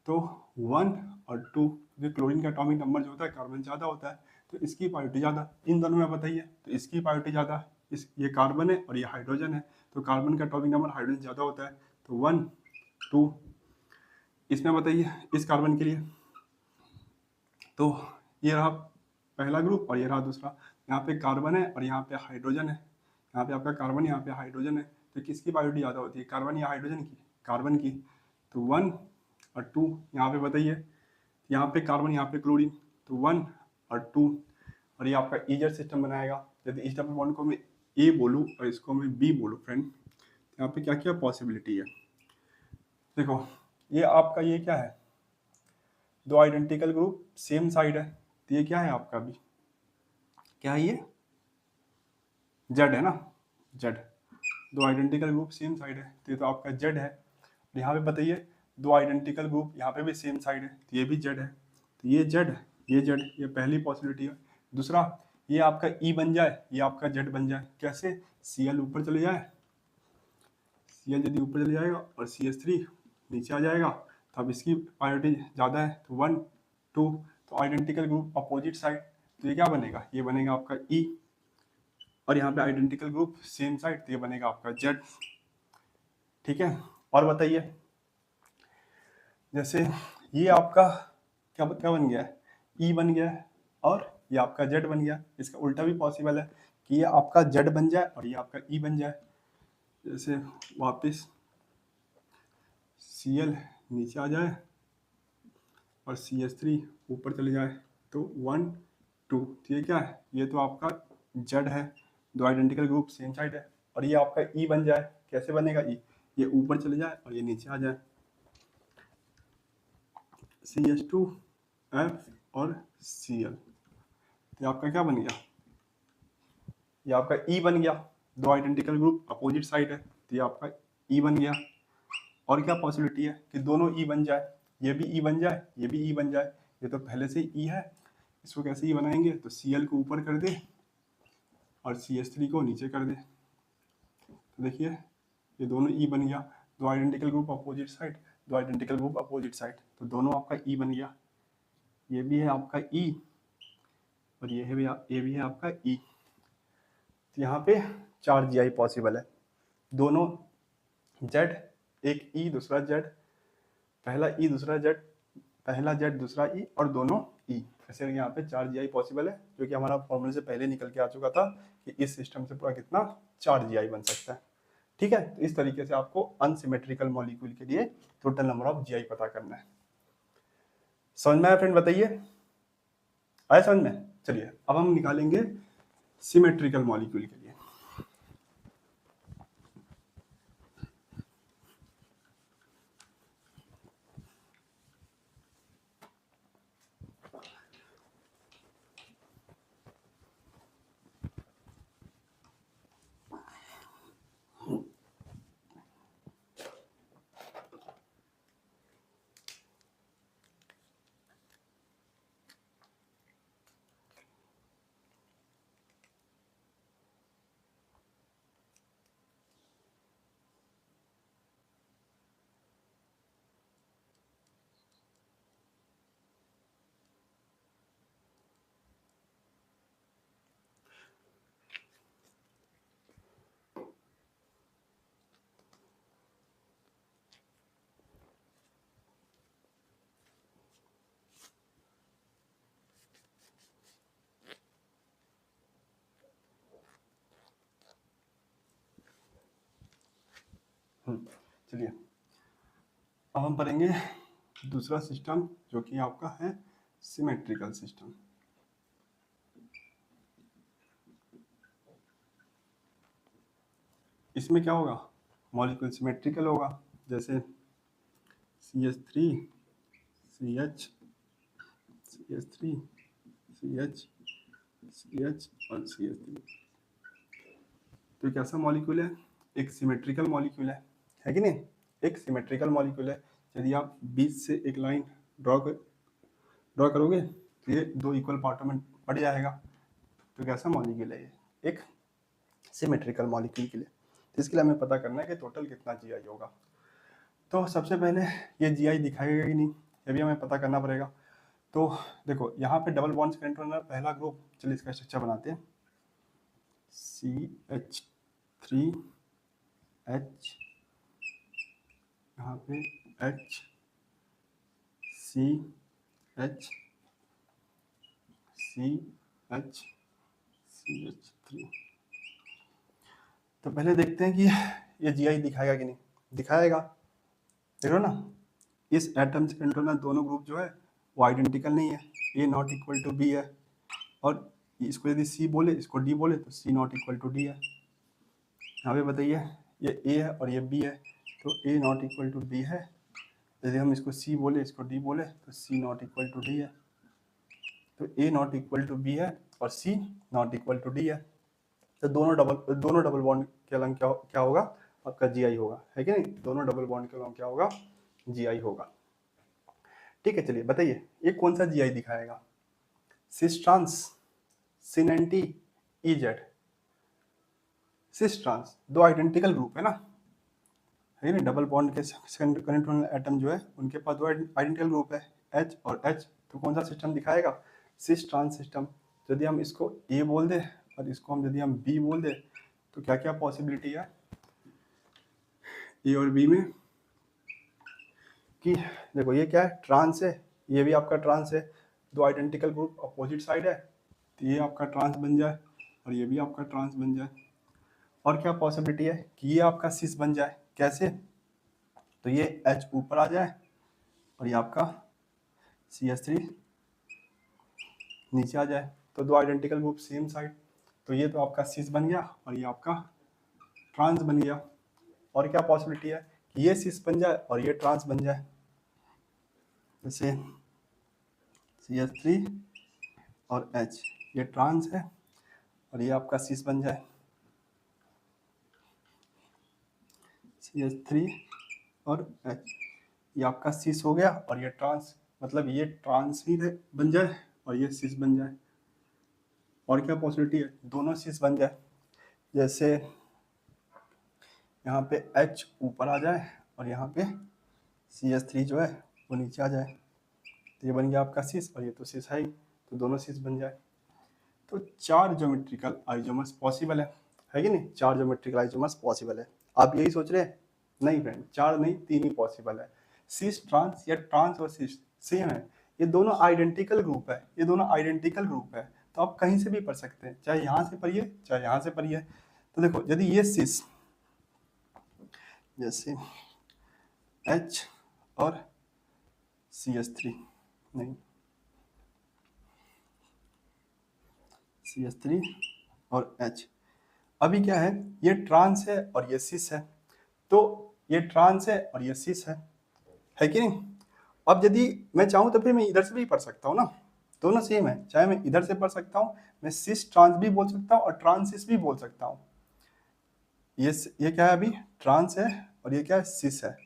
तो 1 और 2, क्योंकि क्लोरीन का एटॉमिक नंबर जो होता है कार्बन ज़्यादा होता है, तो इसकी प्रायोरिटी ज़्यादा। इन दोनों में बताइए, तो इसकी प्रायोरिटी ज़्यादा। ये कार्बन है और ये हाइड्रोजन है, तो कार्बन का एटॉमिक नंबर हाइड्रोजन ज़्यादा होता है, तो 1 2। इसमें बताइए इस कार्बन के लिए, तो ये रहा पहला ग्रुप और ये रहा दूसरा। यहाँ पे कार्बन है और यहाँ पे हाइड्रोजन है, यहाँ पे आपका कार्बन, यहाँ पे हाइड्रोजन है। तो किसकी प्रायोरिटी ज़्यादा होती है, कार्बन या हाइड्रोजन की? कार्बन की। तो 1 और 2 यहाँ पे बताइए, यहाँ पे कार्बन यहाँ पे क्लोरीन, तो 1 और 2। और ये आपका ईजेड सिस्टम बनाएगा। यदि इस डबल बॉन्ड को मैं ए बोलूँ और इसको मैं बी बोलूँ फ्रेंड, यहाँ पे क्या क्या पॉसिबिलिटी है? देखो ये आपका ये क्या है, 2 आइडेंटिकल ग्रुप सेम साइड है, तो ये क्या है आपका भी, क्या है ये? जेड है ना, Z. 2 identical group same side है, तो ये तो आपका जेड है। यहाँ पे बताइए 2 आइडेंटिकल ग्रुप यहाँ पे भी सेम साइड है, तो ये भी जेड है। तो ये जेड, ये जेड, ये पहली पॉसिबिलिटी है। दूसरा, ये आपका ई बन जाए, ये आपका जेड बन जाए। कैसे? Cl ऊपर चले जाए, Cl यदि ऊपर चले जाएगा और CH3 नीचे आ जाएगा, तो अब इसकी प्रायोरिटी ज़्यादा है, तो 1 2। तो आइडेंटिकल ग्रुप अपोजिट साइड, तो ये क्या बनेगा, ये बनेगा आपका ई। और यहाँ पे आइडेंटिकल ग्रुप सेम साइड, तो ये बनेगा आपका जेड। ठीक है, और बताइए, जैसे ये आपका क्या क्या बन गया है, ई बन गया है और ये आपका जेड बन गया। इसका उल्टा भी पॉसिबल है कि ये आपका जेड बन जाए और ये आपका ई बन जाए। जैसे वापस Cl नीचे आ जाए और CH3 ऊपर चले जाए, तो 1 2। तो ये क्या है, ये तो आपका जेड है, 2 आइडेंटिकल ग्रुप सेम साइड है। और ये आपका ई बन जाए। कैसे बनेगा ई, ये ऊपर चले जाए और ये नीचे आ जाए, CH2 F और Cl। तो आपका क्या बन गया, ये आपका ई बन गया। 2 आइडेंटिकल ग्रुप अपोजिट साइड है, तो ये आपका ई बन गया। और क्या पॉसिबिलिटी है कि दोनों ई बन जाए, ये भी ई बन जाए, ये भी ई बन जाए। ये तो पहले से ई है, इसको कैसे ई बनाएंगे, तो Cl को ऊपर कर दे और CH3 को नीचे कर दे। तो देखिए ये दोनों ई बन गया। 2 identical group opposite side, 2 identical group opposite side, तो दोनों आपका ई बन गया। ये भी है आपका ई और ये भी है आपका ई। तो यहाँ पे 4 GI पॉसिबल है, दोनों जेड, एक ई दूसरा जेड, पहला ई दूसरा जेड, पहला जेड दूसरा ई और दोनों ई। ऐसे यहाँ पे 4 GI पॉसिबल है, जो कि हमारा फॉर्मूले से पहले निकल के आ चुका था कि इस सिस्टम से पूरा कितना 4 GI बन सकता है। ठीक है, तो इस तरीके से आपको अनसिमेट्रिकल मॉलिक्यूल के लिए टोटल नंबर ऑफ GI पता करना है। समझ में आया फ्रेंड? बताइए, आया समझ में? चलिए अब हम निकालेंगे सिमेट्रिकल मॉलिक्यूल के लिए। चलिए अब हम पढ़ेंगे दूसरा सिस्टम जो कि आपका है सिमेट्रिकल सिस्टम। इसमें क्या होगा, मॉलिक्यूल सिमेट्रिकल होगा, जैसे CH3 CH CH3 CH CH और CH3। तो कैसा मॉलिक्यूल है, एक सिमेट्रिकल मॉलिक्यूल है कि नहीं, एक सिमेट्रिकल मॉलिक्यूल है। यदि आप बीच से एक लाइन ड्रॉ करोगे तो ये दो इक्वल पार्टों में बढ़ जाएगा। तो कैसा मॉलिक्यूल है ये, एक सिमेट्रिकल मॉलिक्यूल के लिए। तो इसके लिए हमें पता करना है कि टोटल कितना GI होगा। तो सबसे पहले ये GI दिखाएगा कि नहीं, ये भी हमें पता करना पड़ेगा। तो देखो यहाँ पे डबल बॉन्ड्स का इंटरनल पहला ग्रुप, चलिए इसका स्ट्रक्चर बनाते हैं। CH3H, यहाँ पे H, CH, CH, CH3। तो पहले देखते हैं कि ये GI दिखाएगा कि नहीं, दिखाएगा। देख लो ना, इस एटम से इंटरनल दोनों ग्रुप जो है वो आइडेंटिकल नहीं है, A not equal to B है, और इसको यदि C बोले, इसको D बोले तो C not equal to D है। यहाँ पे बताइए ये A है और ये B है, तो A not equal to D है। यदि हम इसको C बोले, इसको D बोले तो C not equal to D है। तो A not equal to B है और C not equal to D है। तो दोनों डबल बॉन्ड के अलग क्या होगा, आपका GI होगा, है कि नहीं। दोनों डबल बॉन्ड के अलग क्या होगा, GI होगा। ठीक है, चलिए बताइए ये कौन सा GI दिखाएगा, सिस ट्रांस, सिन एंटी, EZ। सिस ट्रांस दो आइडेंटिकल ग्रुप है ना, है ना, डबल बॉन्ड के कनेक्ट एटम जो है उनके पास दो आइडेंटिकल ग्रुप है, H और H। तो कौन सा सिस्टम दिखाएगा, सिस ट्रांस सिस्टम। यदि हम इसको A बोल दे और इसको यदि हम B बोल दे तो क्या क्या पॉसिबिलिटी है A और B में, कि देखो ये क्या है, ट्रांस है, ये भी आपका ट्रांस है, दो आइडेंटिकल ग्रुप अपोजिट साइड है, तो ये आपका ट्रांस बन जाए और ये भी आपका ट्रांस बन जाए। और क्या पॉसिबिलिटी है कि ये आपका सिस बन जाए, कैसे, तो ये H ऊपर आ जाए और ये आपका CH3 नीचे आ जाए, तो दो आइडेंटिकल ग्रुप सेम साइड, तो ये तो आपका सिस बन गया और ये आपका ट्रांस बन गया। और क्या पॉसिबिलिटी है कि ये सिस बन जाए और ये ट्रांस बन जाए, जैसे CH3 और H, ये ट्रांस है और ये आपका सिस बन जाए, CH3 और H, ये आपका सिस हो गया और ये ट्रांस, मतलब ये ट्रांस ही बन जाए और ये सिस बन जाए। और क्या पॉसिबिलिटी है, दोनों सिस बन जाए, जैसे यहाँ पे H ऊपर आ जाए और यहाँ पे CH3 जो है वो नीचे आ जाए, तो ये बन गया आपका सिस और ये तो सिस है ही, तो दोनों सिस बन जाए। तो 4 ज्योमेट्रिकल आइसोमर्स पॉसिबल है कि नहीं, 4 ज्योमेट्रिकल आइसोमर्स पॉसिबल है। आप यही सोच रहे हैं, नहीं फ्रेंड, 4 नहीं 3 ही पॉसिबल है। सिस ट्रांस या ट्रांस और सिस सेम है, ये दोनों आइडेंटिकल ग्रुप है, ये दोनों आइडेंटिकल ग्रुप है, तो आप कहीं से भी पढ़ सकते हैं, चाहे यहाँ से पढ़िए चाहे यहाँ से पढ़िए। तो देखो यदि ये सिस, जैसे H और CH3, नहीं CH3 और H, अभी क्या है, ये ट्रांस है और ये सिस है, तो ये ट्रांस है और ये सिस है कि नहीं। अब यदि मैं चाहूँ तो फिर मैं इधर से भी पढ़ सकता हूँ ना, दोनों सेम है, चाहे मैं इधर से पढ़ सकता हूँ, मैं सिस ट्रांस भी बोल सकता हूँ और ट्रांसिस भी बोल सकता हूँ। ये क्या है, अभी ट्रांस है और ये क्या है, सिस है।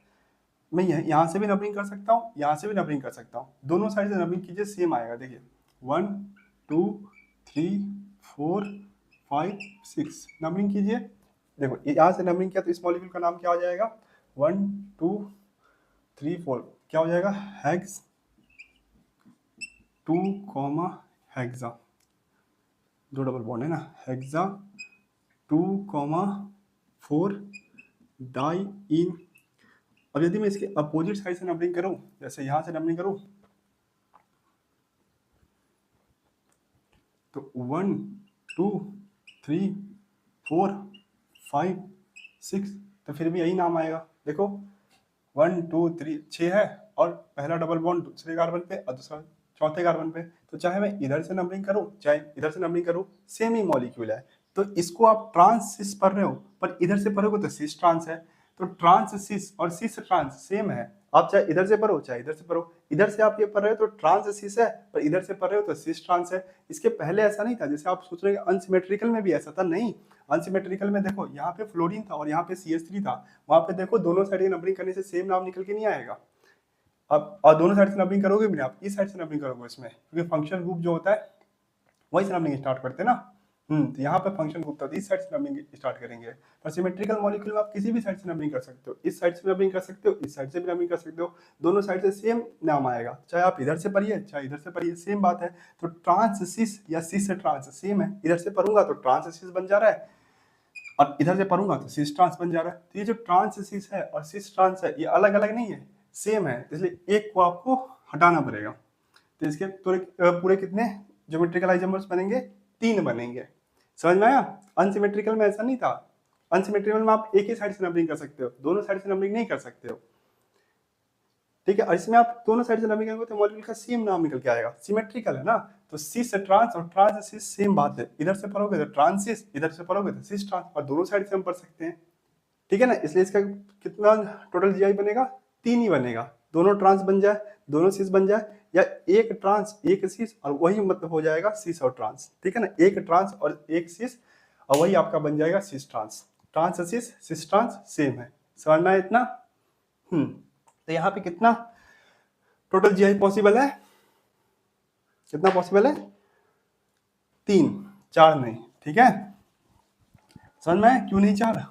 मैं यहाँ से भी नंबरिंग कर सकता हूँ, यहाँ से भी नंबरिंग कर सकता हूँ, दोनों साइड से नंबरिंग कीजिए, सेम आएगा। देखिए 1 2 3 4 5 6 नंबरिंग कीजिए। देखो यहाँ से नंबरिंग किया तो इस मॉलिक्यूल का नाम क्या हो जाएगा, 1 2 3 4 क्या हो जाएगा, हेक्स 2 हेक्सा, दो डबल बॉन्ड है ना, हेक्सा 2 4 डाई इन। अब यदि मैं इसके अपोजिट साइड से नंबरिंग करूं, जैसे यहां से नंबरिंग करूं, तो 1 2 3 4 5 6, तो फिर भी यही नाम आएगा, देखो 1 2 3 6 है, और पहला डबल बॉन्ड दूसरे कार्बन पे और दूसरा चौथे कार्बन पे, तो चाहे मैं इधर से नंबरिंग करूं चाहे इधर से नंबरिंग करूं, सेम ही मॉलिक्यूल है। तो इसको आप ट्रांस सिस पढ़ रहे हो, पर इधर से पढ़ोगे तो सिस ट्रांस है। तो ट्रांस सिस और सिस ट्रांस सेम है, आप चाहे इधर से पढ़ो चाहे इधर से पढ़ो। इधर से आप ये पढ़ रहे हो तो ट्रांस सिस है, पर इधर से पढ़ रहे हो तो सिस ट्रांस है। इसके पहले ऐसा नहीं था, जैसे आप सोच रहे हैं अनसिमेट्रिकल में भी ऐसा था, नहीं। अनसिमेट्रिकल में देखो यहाँ पे फ्लोरीन था और यहाँ पे CH3 था, वहां पे देखो दोनों साइड नंबरिंग करने से सेम नाम निकल के नहीं आएगा। अब और दोनों साइड से नंबरिंग करोगे भी नहीं, आप इस साइड से नंबरिंग करोगे इसमें, क्योंकि फंक्शन ग्रुप जो होता है वही से नंबरिंग स्टार्ट करते हैं ना। तो यहाँ पे फंक्शन ग्रुप था, इस साइड से नंबरिंग स्टार्ट करेंगे। पर सिमेट्रिकल मॉलिक्यूल में आप किसी भी साइड से नंबरिंग कर सकते हो, इस साइड से नंबरिंग कर सकते हो, इस साइड से भी नंबरिंग कर सकते हो, दोनों साइड से सेम नाम आएगा, चाहे आप इधर से पढ़िए चाहे इधर से पढ़िए, सेम बात है। तो ट्रांस सिस या सिस ट्रांस सेम है, इधर से पढ़ूंगा तो ट्रांस सिस बन जा रहा है, और इधर से पढ़ूंगा तो सिस ट्रांस बन जा रहा है। तो ये जो ट्रांस सिस है और सिस ट्रांस है, ये अलग अलग नहीं है, सेम है, इसलिए एक को आपको हटाना पड़ेगा। तो इसके पूरे कितने ज्योमेट्रिकल आइसोमर्स बनेंगे? 3 बनेंगे। समझ में आया? अनसिमेट्रिकल में ऐसा नहीं था, अनसिमेट्रिकल में आप एक ही साइड से नंबरिंग कर सकते हो, दोनों साइड से नंबरिंग नहीं कर सकते हो, ठीक है। और इसमें आप दोनों साइड से नंबरिंग करोगे तो मॉलिक्यूल का सेम नाम निकल के आएगा, सिमेट्रिकल है ना। तो सिस ट्रांस और ट्रांस सिस सेम बात है, इधर से पढ़ोगे तो ट्रांसिस, इधर से पढ़ोगे तो सिस ट्रांस, और दोनों साइड से हम पढ़ सकते हैं, ठीक है ना। इसलिए इसका कितना टोटल जीआई बनेगा? 3 ही बनेगा, दोनों ट्रांस बन जाए, दोनों सिस बन जाए, या एक ट्रांस एक सिस, और वही मतलब हो जाएगा सिस और ट्रांस, ठीक है ना। एक ट्रांस और एक सिस, और वही आपका बन जाएगा सिस ट्रांस। ट्रांस सिस सिस ट्रांस सेम है, समझ में आया इतना? तो यहाँ पे कितना टोटल जीआई पॉसिबल है? कितना पॉसिबल है? 3, 4 नहीं, ठीक है। समझ में आया क्यों नहीं 4?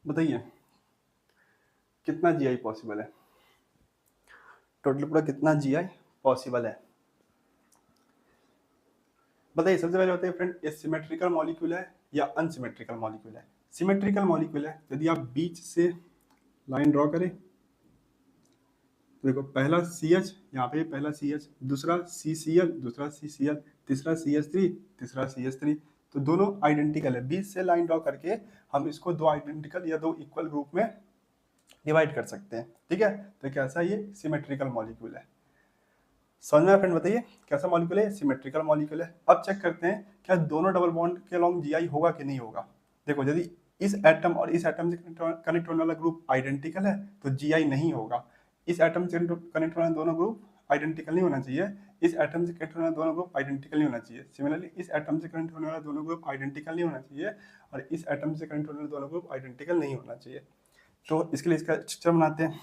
बताइए कितना जीआई पॉसिबल है? टोटल पूरा कितना जीआई पॉसिबल है? बताइए सबसे पहले बताइए फ्रेंड, ये सिमेट्रिकल मॉलिक्यूल है या अनसिमेट्रिकल मॉलिक्यूल है? सिमेट्रिकल मॉलिक्यूल है। यदि आप बीच से लाइन ड्रॉ करें तो देखो पहला CH, यहाँ पे पहला CH, दूसरा CCl, दूसरा CCl, तीसरा CH3, तीसरा CH3, तो दोनों आइडेंटिकल है। बीच से लाइन ड्रॉ करके हम इसको दो आइडेंटिकल या दो इक्वल ग्रुप में डिवाइड कर सकते हैं, ठीक है। तो कैसा ये सिमेट्रिकल मॉलिक्यूल है? समझ में फ्रेंड? बताइए कैसा मॉलिक्यूल है? सिमेट्रिकल मॉलिक्यूल है। अब चेक करते हैं क्या दोनों डबल बॉन्ड के अलोंग जीआई होगा कि नहीं होगा। देखो यदि इस एटम और इस एटम से कनेक्ट होने वाला ग्रुप आइडेंटिकल है तो जीआई नहीं होगा। इस एटम से कनेक्ट होने दोनों ग्रुप आइडेंटिकल नहीं होना चाहिए, इस एटम से कनेक्ट होने वाला दोनों ग्रुप आइडेंटिकल नहीं होना चाहिए। सिमिलरली इस एटम से कनेक्ट होने वाला दोनों ग्रुप आइडेंटिकल नहीं होना चाहिए, और इस एटम से कनेक्ट होने वाला दोनों ग्रुप आइडेंटिकल नहीं होना चाहिए। तो इसके लिए इसका स्ट्रक्चर बनाते हैं।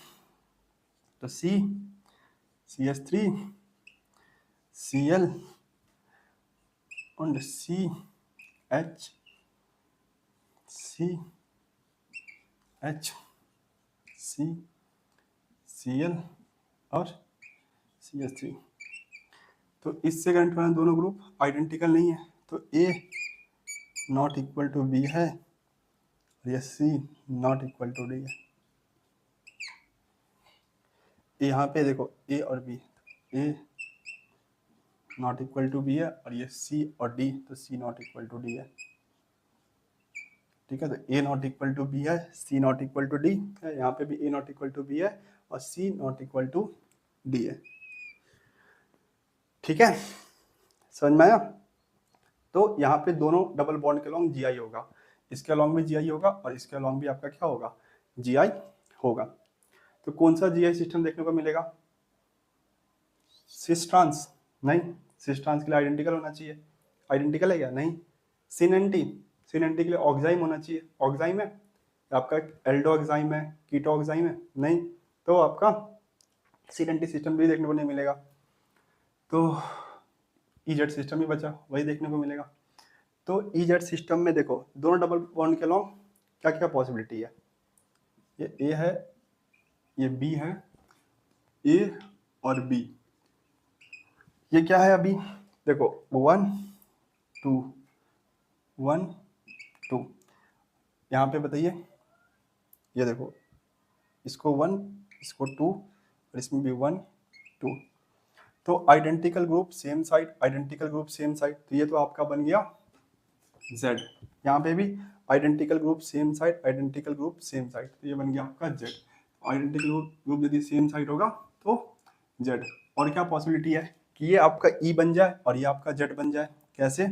तो CH3 Cl und CH Cl और CH3, तो इससे कनेक्ट होने दोनों ग्रुप आइडेंटिकल नहीं है, तो A not equal to B है और ये C not equal to D है। यहाँ पे देखो A और B, A not equal to B है और ये C और D, तो C not equal to D है, ठीक है। तो A not equal to B है, C not equal to D है, यहाँ पे भी A not equal to B है और C not equal to D है, ठीक है। समझ में आया? तो यहाँ पे दोनों डबल बॉन्ड के अलोंग जीआई होगा, इसके अलोंग भी जीआई होगा और इसके अलोंग भी आपका क्या होगा? जीआई होगा। तो कौन सा जीआई सिस्टम देखने को मिलेगा? Cis trans? नहीं, सिस ट्रांस के लिए आइडेंटिकल होना चाहिए। आइडेंटिकल है क्या? नहीं। सिन एंटी? सिन एंटी के लिए ऑक्साइम होना चाहिए। ऑक्साइम है? आपका एल्डो ऑक्साइम है, कीटो ऑक्साइम है? नहीं, तो आपका सिन एंटी सिस्टम भी देखने को नहीं मिलेगा। तो EZ सिस्टम ही बचा, वही देखने को मिलेगा। तो EZ सिस्टम में देखो दोनों डबल बॉन्ड के अलॉन्ग क्या क्या पॉसिबिलिटी है, ये A है, ये B है, A और B, ये क्या है अभी देखो 1 2 1 2, यहाँ पे बताइए, ये देखो इसको 1 इसको 2 और इसमें भी 1 2, तो identical group same side, identical group same side, तो ये तो आपका बन गया Z। यहाँ पे भी identical group same side, identical group same side, तो ये बन गया आपका Z। आइडेंटिकल ग्रुप यदि सेम साइड होगा तो Z। और क्या पॉसिबिलिटी है कि ये आपका E बन जाए और ये आपका Z बन जाए, कैसे,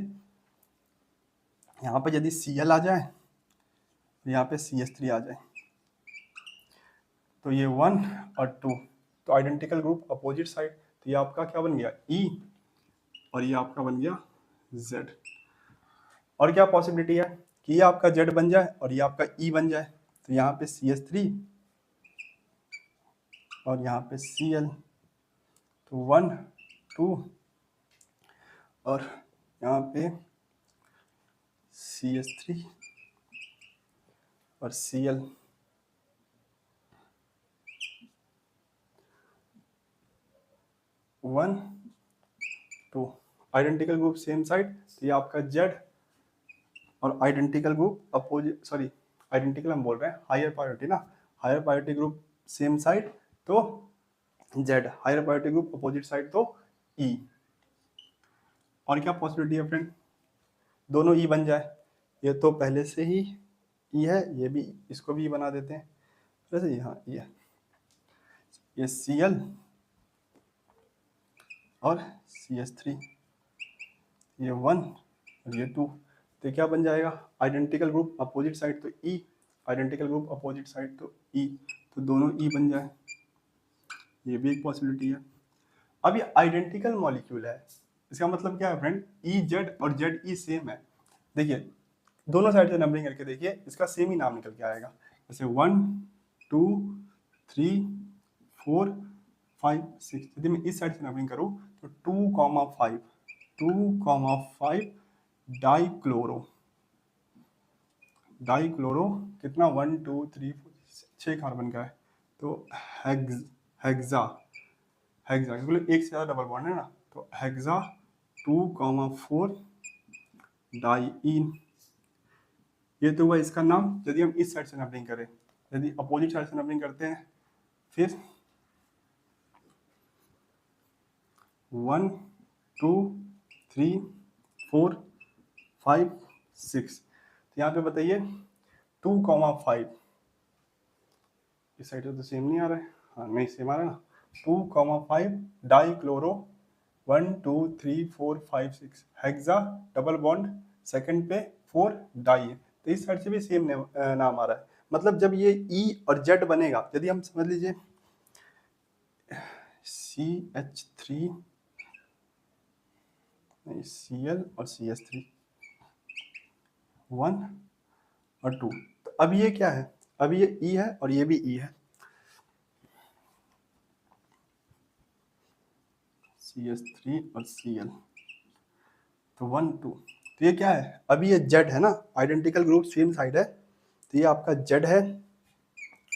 यहाँ पे यदि Cl आ जाए, यहाँ पे CH3 आ जाए, तो ये 1 और 2, तो आइडेंटिकल ग्रुप अपोजिट साइड, तो ये आपका क्या बन गया E और ये आपका बन गया Z। और क्या पॉसिबिलिटी है कि ये आपका Z बन जाए और ये आपका E बन जाए, तो यहाँ पे CH3 और यहाँ पे Cl, तो 1 2 और यहाँ पे CH3 और Cl, one two, identical group same side, तो ये आपका Z और identical group opposite, sorry identical हम बोल रहे हैं, हायर प्रायोरिटी ना, higher priority group same side तो Z, higher priority group opposite side तो E। और क्या पॉसिबिलिटी है फ्रेंड, दोनों E बन जाए, ये तो पहले से ही E है, ये भी इसको भी E बना देते हैं, वैसे यहाँ E है, ये Cl और CH3, ये 1 और ये 2, तो क्या बन जाएगा आइडेंटिकल ग्रुप अपोजिट साइड तो E, identical group opposite side तो E, तो दोनों E बन जाए, ये भी एक पॉसिबिलिटी है। अब ये आइडेंटिकल मॉलिक्यूल है, इसका मतलब क्या है फ्रेंड, EZ और ZE सेम है। देखिए दोनों साइड से नंबरिंग करके देखिए, इसका सेम ही नाम निकल के आएगा, जैसे 1 2 3 4 5 6, यदि मैं इस साइड से नंबरिंग करूँ तो 2,5 डाइक्लोरो, डाइक्लोरो कितना 1 2 3 4 6 कार्बन का है, तो हेक्सा, हेक्सा क्योंकि एक से ज़्यादा डबल बॉन्ड है ना, तो हेक्सा 2,4 डाइईन, ये तो हुआ इसका नाम। यदि हम इस साइड से नंबरिंग करें, यदि अपोजिट साइड से नंबरिंग करते हैं, फिर 1 2 3 4 5 6, तो यहाँ पे बताइए 2,5, इस साइड से तो सेम नहीं आ रहा है, हाँ नहीं सेम आ रहा है ना, 2,5 dichloro 1 2 3 4 5 6 hexa double bond second पे 4 डाई, तो इस साइड से भी सेम नाम आ रहा है। मतलब जब ये E और Z बनेगा, यदि हम समझ लीजिए CH3 नहीं Cl और CH3 1 और 2, तो अब ये क्या है, अब ये E है और ये भी E है, CH3 और Cl, तो 1 2, तो ये क्या है, अभी ये Z है ना, आइडेंटिकल ग्रुप सेम साइड है, तो ये आपका Z है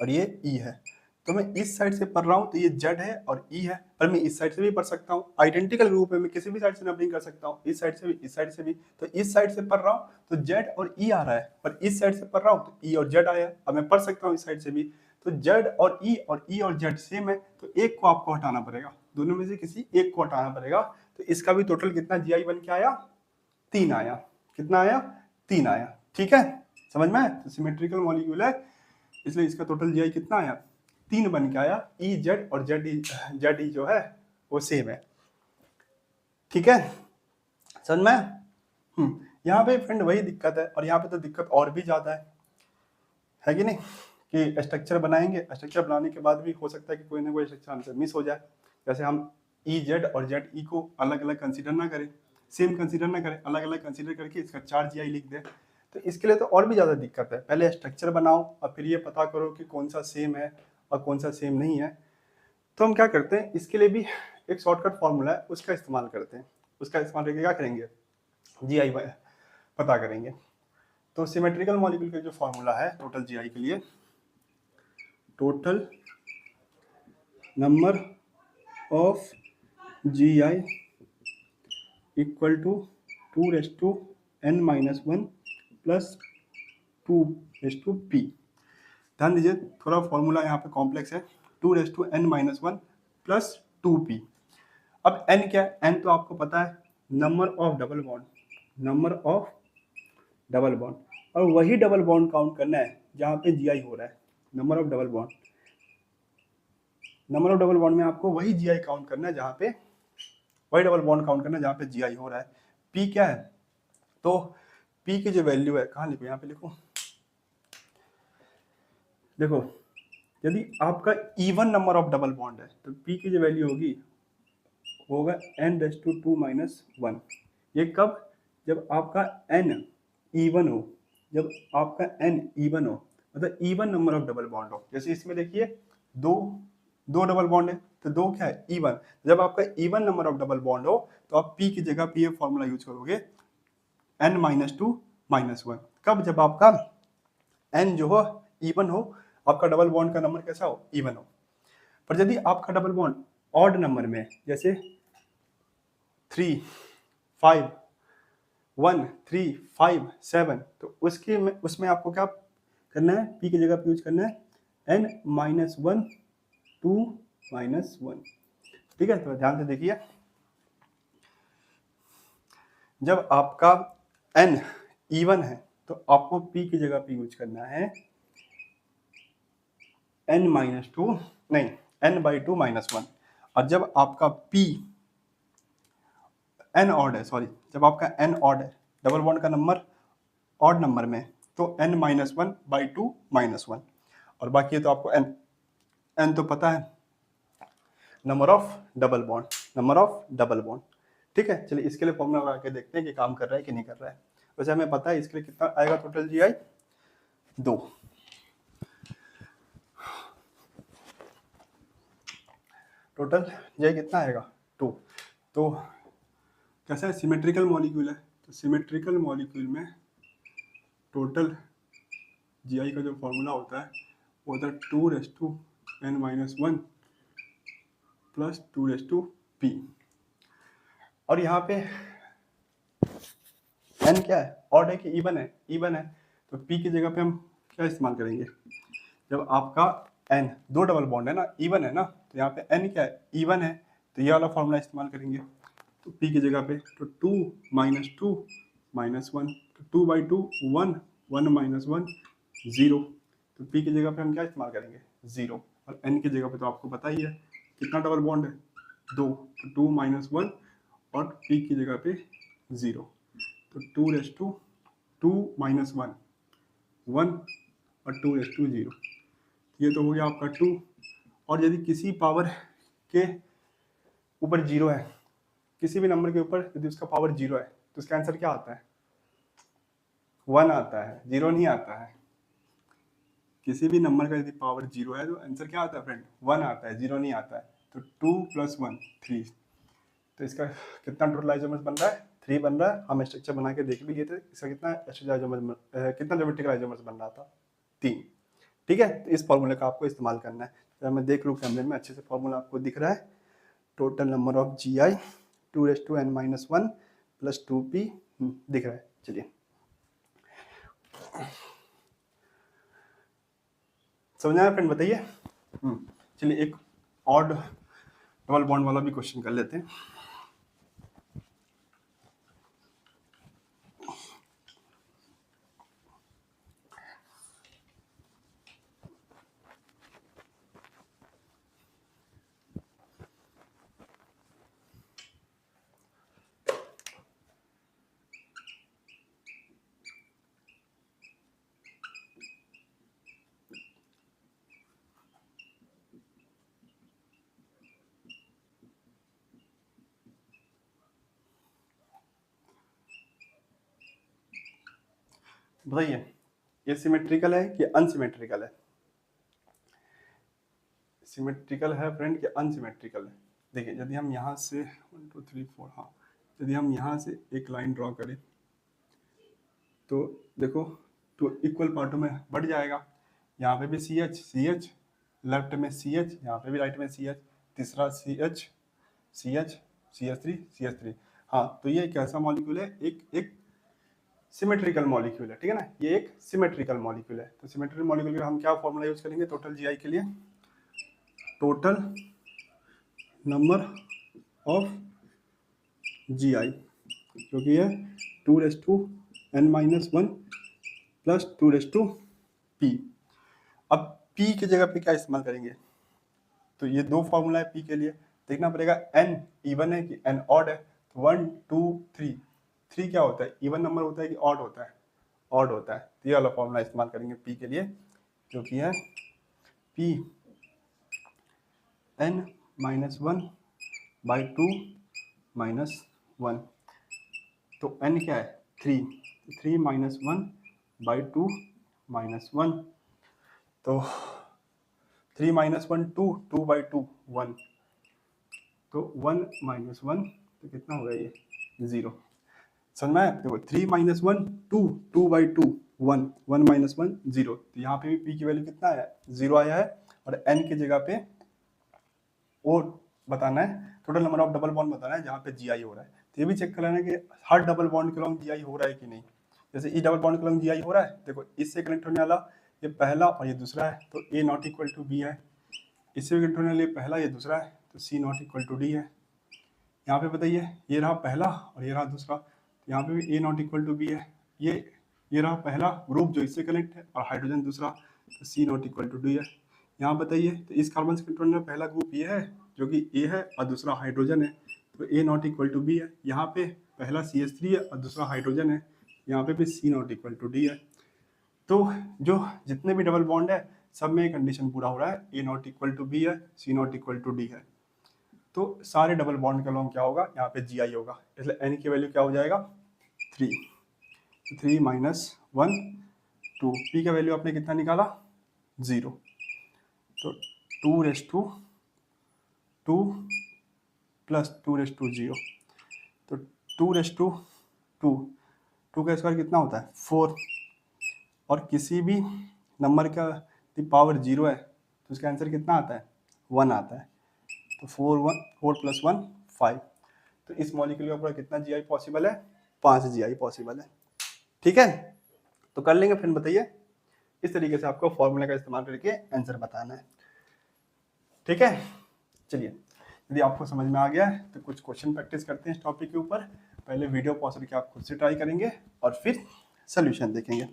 और ये E है, तो मैं इस साइड से पढ़ रहा हूँ तो ये Z है और E है, पर मैं इस साइड से भी पढ़ सकता हूँ, आइडेंटिकल ग्रुप है, मैं किसी भी साइड से नंबरिंग कर सकता हूँ, इस साइड से भी इस साइड से भी, तो इस साइड से पढ़ रहा हूँ तो Z और E आ रहा है, पर इस साइड से पढ़ रहा हूँ तो E और Z आया, अब मैं पढ़ सकता हूँ इस साइड से भी, तो Z और E और Z सेम है, तो एक को आपको हटाना पड़ेगा, दोनों में से किसी एक को हटाना पड़ेगा, तो इसका भी टोटल कितना GI बन के आया, 3 आया, कितना आया 3 आया, ठीक है समझ में, तो सिमेट्रिकल मॉलिक्यूल है इसलिए इसका टोटल GI कितना आया 3 बन के आया, EZ और ZE जो है वो सेम है, ठीक है समझ में। यहाँ पे फ्रेंड वही दिक्कत है, और यहाँ पे तो दिक्कत और भी ज्यादा है कि नहीं, कि स्ट्रक्चर बनाएंगे, स्ट्रक्चर बनाने के बाद भी हो सकता है कि कोई ना कोई स्ट्रक्चर हमसे मिस हो जाए, जैसे हम EZ और ZE को अलग अलग कंसीडर ना करें, सेम कंसीडर ना करें, अलग अलग कंसीडर करके इसका 4 GI लिख दें, तो इसके लिए तो और भी ज़्यादा दिक्कत है, पहले स्ट्रक्चर बनाओ और फिर ये पता करो कि कौन सा सेम है और कौन सा सेम नहीं है। तो हम क्या करते हैं, इसके लिए भी एक शॉर्टकट फॉर्मूला है, उसका इस्तेमाल करते हैं। उसका इस्तेमाल करके क्या करेंगे, जीआई पता करेंगे। तो सिमेट्रिकल मॉलिक्यूल का जो फॉर्मूला है टोटल जीआई के लिए, total number of GI equal to 2n-1 plus 2p। ध्यान दीजिए थोड़ा फॉर्मूला यहाँ पे कॉम्प्लेक्स है, 2n-1 प्लस 2p। अब n क्या है, n तो आपको पता है number of double bond, number of double bond, और वही डबल बॉन्ड काउंट करना है जहाँ पे जीआई हो रहा है। Number of double bond, number of double bond में आपको वही जीआई काउंट करना है जहाँ पे, वही डबल बॉन्ड काउंट करना है जहाँ पे जीआई हो रहा है। पी क्या है, तो पी की जो वैल्यू है, कहाँ लिखो, यहाँ पे लिखो, देखो यदि आपका even number of double bond है तो पी की जो वैल्यू होगा n⁻²-1। ये कब, जब आपका n इवन हो, जब आपका n इवन हो, मतलब even number of double bond हो। जैसे इसमें देखिए दो डबल बॉन्ड है, तो दो क्या है, इवन। जब आपका even number of double bond हो तो आप p की जगह पे ये फॉर्मूला यूज करोगे n-2-1। कब, जब आपका n जो हो इवन हो, आपका डबल बॉन्ड का नंबर कैसा हो, इवन हो। पर यदि आपका डबल बॉन्ड ऑड नंबर में, जैसे 3, 5, 1, 3, 5, 7, तो उसमें आपको क्या करना है, p की जगह पे यूज करना है n-1, 2-1। ठीक है, तो ध्यान से देखिए, जब आपका n इवन है तो आपको p की जगह पे यूज करना है n-2, नहीं n/2-1। और जब आपका p n ऑड है, सॉरी, जब आपका n ऑड है, डबल बॉन्ड का नंबर ऑड नंबर में, तो n-1/2-1। और बाकी है तो आपको n तो पता है, number of double bond, number of double bond. ठीक है, चलिए इसके लिए फॉर्मूला लगा के देखते हैं कि काम कर रहा है कि नहीं कर रहा है। वैसे हमें पता है इसके लिए कितना आएगा टोटल जीआई, 2। टोटल जीआई कितना आएगा, 2। तो कैसा है, सिमेट्रिकल मॉलिक्यूल है, तो सिमेट्रिकल मॉलिक्यूल में टोटल जीआई का जो फॉर्मूला होता है वो होता है 2n-1 प्लस 2p। और यहाँ पे n क्या है, ऑड है कि इवन है, इवन है, तो p की जगह पे हम क्या इस्तेमाल करेंगे, जब आपका n दो डबल बॉन्ड है ना, इवन है ना, तो यहाँ पे n क्या है, इवन है, तो ये वाला फॉर्मूला इस्तेमाल करेंगे। तो p की जगह पे तो 2-2-1, तो 2/2 1, 1-1 0, तो p की जगह पे हम क्या इस्तेमाल करेंगे, 0। और n की जगह पे तो आपको पता ही है कितना डबल बॉन्ड है, 2, तो 2-1 और p की जगह पे 0, तो 2/2-1, 1 और 2/0, ये तो हो गया आपका 2। और यदि किसी पावर के ऊपर 0 है, किसी भी नंबर के ऊपर यदि उसका पावर 0 है तो उसका आंसर क्या आता है, 1 आता है, 0 नहीं आता है। किसी भी नंबर का यदि पावर 0 है तो आंसर क्या आता है फ्रेंड, 1 आता है, 0 नहीं आता है। तो 2 + 1 3, तो इसका कितना टोटल आइसोमर्स बन रहा है, 3 बन रहा है। हम स्ट्रक्चर बना के देख भी लिए थे, इसका कितना कितना ज्योमेट्रिकल आइसोमर्स बन रहा था, 3। ठीक है, तो इस फॉर्मूले का आपको इस्तेमाल करना है। तो मैं देख लूँ कैमरे में अच्छे से फॉर्मूला आपको दिख रहा है, total number of GI 2n-1 plus 2p दिख रहा है। चलिए समझ आया फ्रेंड, बताइए। चलिए एक ऑड डबल बॉन्ड वाला भी क्वेश्चन कर लेते हैं। बताइए ये सिमेट्रिकल है कि अनसिमेट्रिकल है, सिमेट्रिकल है फ्रेंड कि अनसिमेट्रिकल है। देखिए यदि हम यहाँ से 1 2 3 4, हाँ यदि हम यहाँ से एक लाइन ड्रॉ करें तो देखो तो इक्वल पार्टों में बढ़ जाएगा। यहाँ पे भी सी एच लेफ्ट में सी एच, यहाँ पे भी राइट में सी एच, तीसरा C H C H three. हाँ, तो ये एक ऐसा मॉलिक्यूल है, एक सिमेट्रिकल मॉलिक्यूल है, ठीक है ना, ये एक सिमेट्रिकल मॉलिक्यूल है। तो सिमेट्रिकल मॉलिक्यूल के हम क्या फॉर्मूला यूज करेंगे टोटल जीआई के लिए? टोटल नंबर ऑफ जीआई, जो कि है 2n-1 प्लस 2p। अब p की जगह पे क्या इस्तेमाल करेंगे? तो ये दो फॉर्मूला है p के लिए, देखना पड़ेगा n इवन है कि n ऑड है। तो 1 2 3, 3 क्या होता है? इवन नंबर होता है कि ऑड होता है? ऑड होता है। तो ये वाला फॉर्मूला इस्तेमाल करेंगे p के लिए, जो कि है p n-1 बाई 2 माइनस 1। तो n क्या है? 3, 3 माइनस 1 बाई 2 माइनस 1। तो 3 माइनस 1 2, 2 बाई 2 1, तो 1 माइनस 1 तो कितना होगा ये? 0। समझ में आया? देखो 3 माइनस 1 2, 2 बाई 2 1, 1 माइनस 1 0। तो यहाँ पे भी p की वैल्यू कितना आया? 0 आया है। और n की जगह पे और बताना है, total number of double bond बताना है जहाँ पे जीआई हो रहा है। तो ये भी चेक कर लेना कि हर डबल बॉन्ड के लॉन्ग जीआई हो रहा है कि नहीं। जैसे ई डबल बॉन्ड के लॉन्ग जीआई हो रहा है, देखो इससे कनेक्ट होने वाला ये पहला और ये दूसरा है, तो A not equal to B है। इससे कनेक्ट होने वाला ये पहला ये दूसरा है, तो सी नॉट इक्वल टू डी है। यहाँ पे बताइए, ये रहा पहला और ये रहा दूसरा, तो यहाँ पे भी A not equal to B है। ये रहा पहला ग्रुप जो इससे कनेक्ट है और हाइड्रोजन दूसरा, तो सी नॉट इक्वल टू डी है। यहाँ बताइए, तो इस कार्बन से कनेक्ट होने वाला पहला ग्रुप ये है जो कि ए है और दूसरा हाइड्रोजन है, तो A not equal to B है। यहाँ पे पहला CH3 है और दूसरा हाइड्रोजन है, यहाँ पे भी सी नॉट इक्वल टू डी है। तो जो जितने भी डबल बॉन्ड है सब में कंडीशन पूरा हो रहा है, ए नॉट इक्वल टू बी है, सी नॉट इक्वल टू डी है। तो सारे डबल बॉन्ड के लॉन्ग क्या होगा? यहाँ पे जीआई होगा, इसलिए एन की वैल्यू क्या हो जाएगा? 3, 3 माइनस 1 2। पी का वैल्यू आपने कितना निकाला? 0। तो 2 प्लस 2 तो 2 का स्क्वायर कितना होता है? 4। और किसी भी नंबर का पावर 0 है तो उसका आंसर कितना आता है? 1 आता है। तो 4 प्लस 1 5। तो इस मॉलिक्यूल का पूरा कितना जीआई पॉसिबल है? 5 जीआई पॉसिबल है। ठीक है, तो कर लेंगे फ्रेंड, बताइए। इस तरीके से आपको फॉर्मूला का इस्तेमाल करके आंसर बताना है। ठीक है, चलिए, यदि आपको समझ में आ गया है तो कुछ क्वेश्चन प्रैक्टिस करते हैं इस टॉपिक के ऊपर। पहले वीडियो पॉज करके आप खुद से ट्राई करेंगे और फिर सोल्यूशन देखेंगे।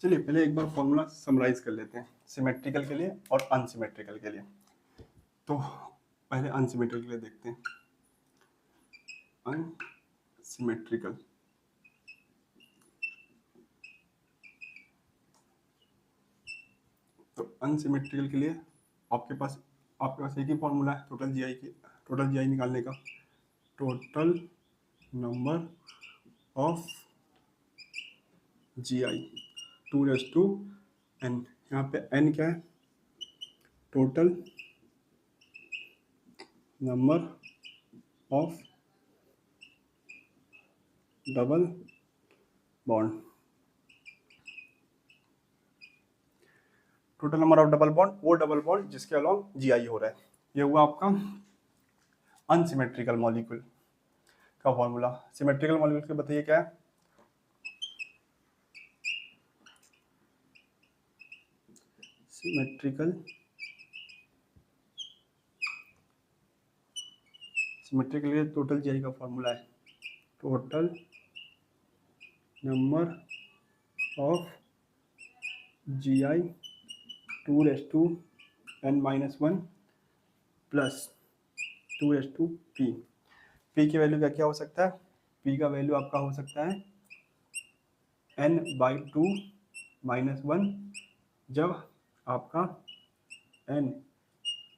चलिए पहले एक बार फॉर्मूला समराइज कर लेते हैं सिमेट्रिकल के लिए और अनसिमेट्रिकल के लिए। तो पहले अनसिमेट्रिकल के लिए देखते हैं। अनसिमेट्रिकल, तो अनसिमेट्रिकल के लिए आपके पास एक ही फॉर्मूला है टोटल जीआई निकालने का। Total number of GI 2n। यहाँ पे n क्या है? Total number of double bond. Total number of double bond, वो डबल बॉन्ड जिसके अलॉन्ग जीआई हो रहा है। ये हुआ आपका अनसिमेट्रिकल मॉलिक्यूल का फॉर्मूला। सिमेट्रिकल मॉलिक्यूल के बताइए क्या है? सिमेट्रिकल के लिए टोटल जीआई का फॉर्मूला है total number of GI 2n-1 plus 2p। p की वैल्यू क्या हो सकता है? p का वैल्यू आपका हो सकता है n/2 माइनस 1 जब आपका n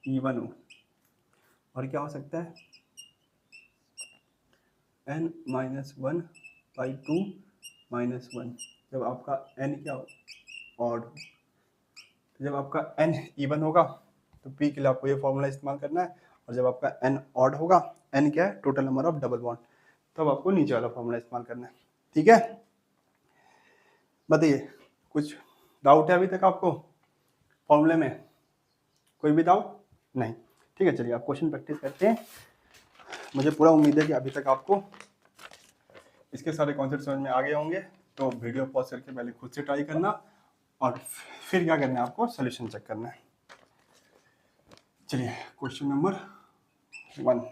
इवन हो। और क्या हो सकता है? n minus one by two minus one. जब आपका n क्या ऑड, जब आपका n इवन होगा तो p के लिए आपको ये फॉर्मूला इस्तेमाल करना है, और जब आपका n ऑड होगा, n क्या है total number of double bond, तब आपको नीचे वाला फॉर्मूला इस्तेमाल करना है। ठीक है, बताइए कुछ डाउट है अभी तक आपको फॉर्मूले में? कोई भी डाउट नहीं? ठीक है, चलिए आप क्वेश्चन प्रैक्टिस करते हैं। मुझे पूरा उम्मीद है कि अभी तक आपको इसके सारे कॉन्सेप्ट समझ में आ गए होंगे। तो वीडियो पॉज करके पहले खुद से ट्राई करना, और फिर क्या करना है आपको सोल्यूशन चेक करना है। चलिए क्वेश्चन नंबर 1।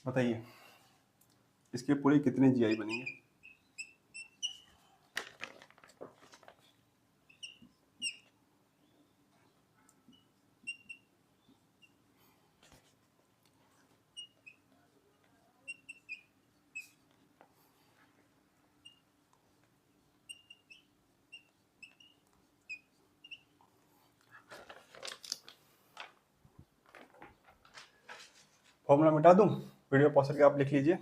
बताइए इसके पूरे कितने जीआई बनेंगे? फॉर्मूला मिटा दूं? वीडियो पॉज करके आप लिख लीजिए।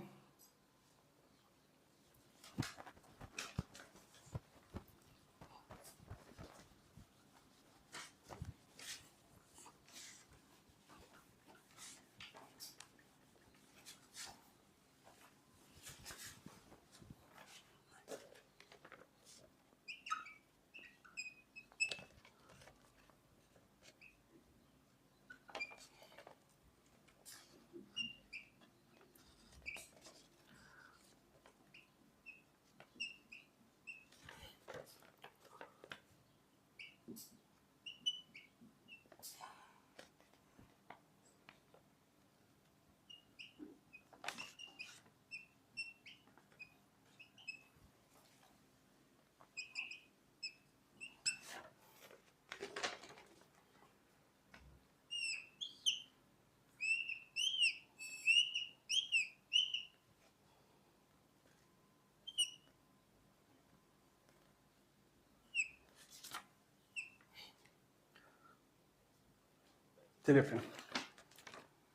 चलिए फ्रेंड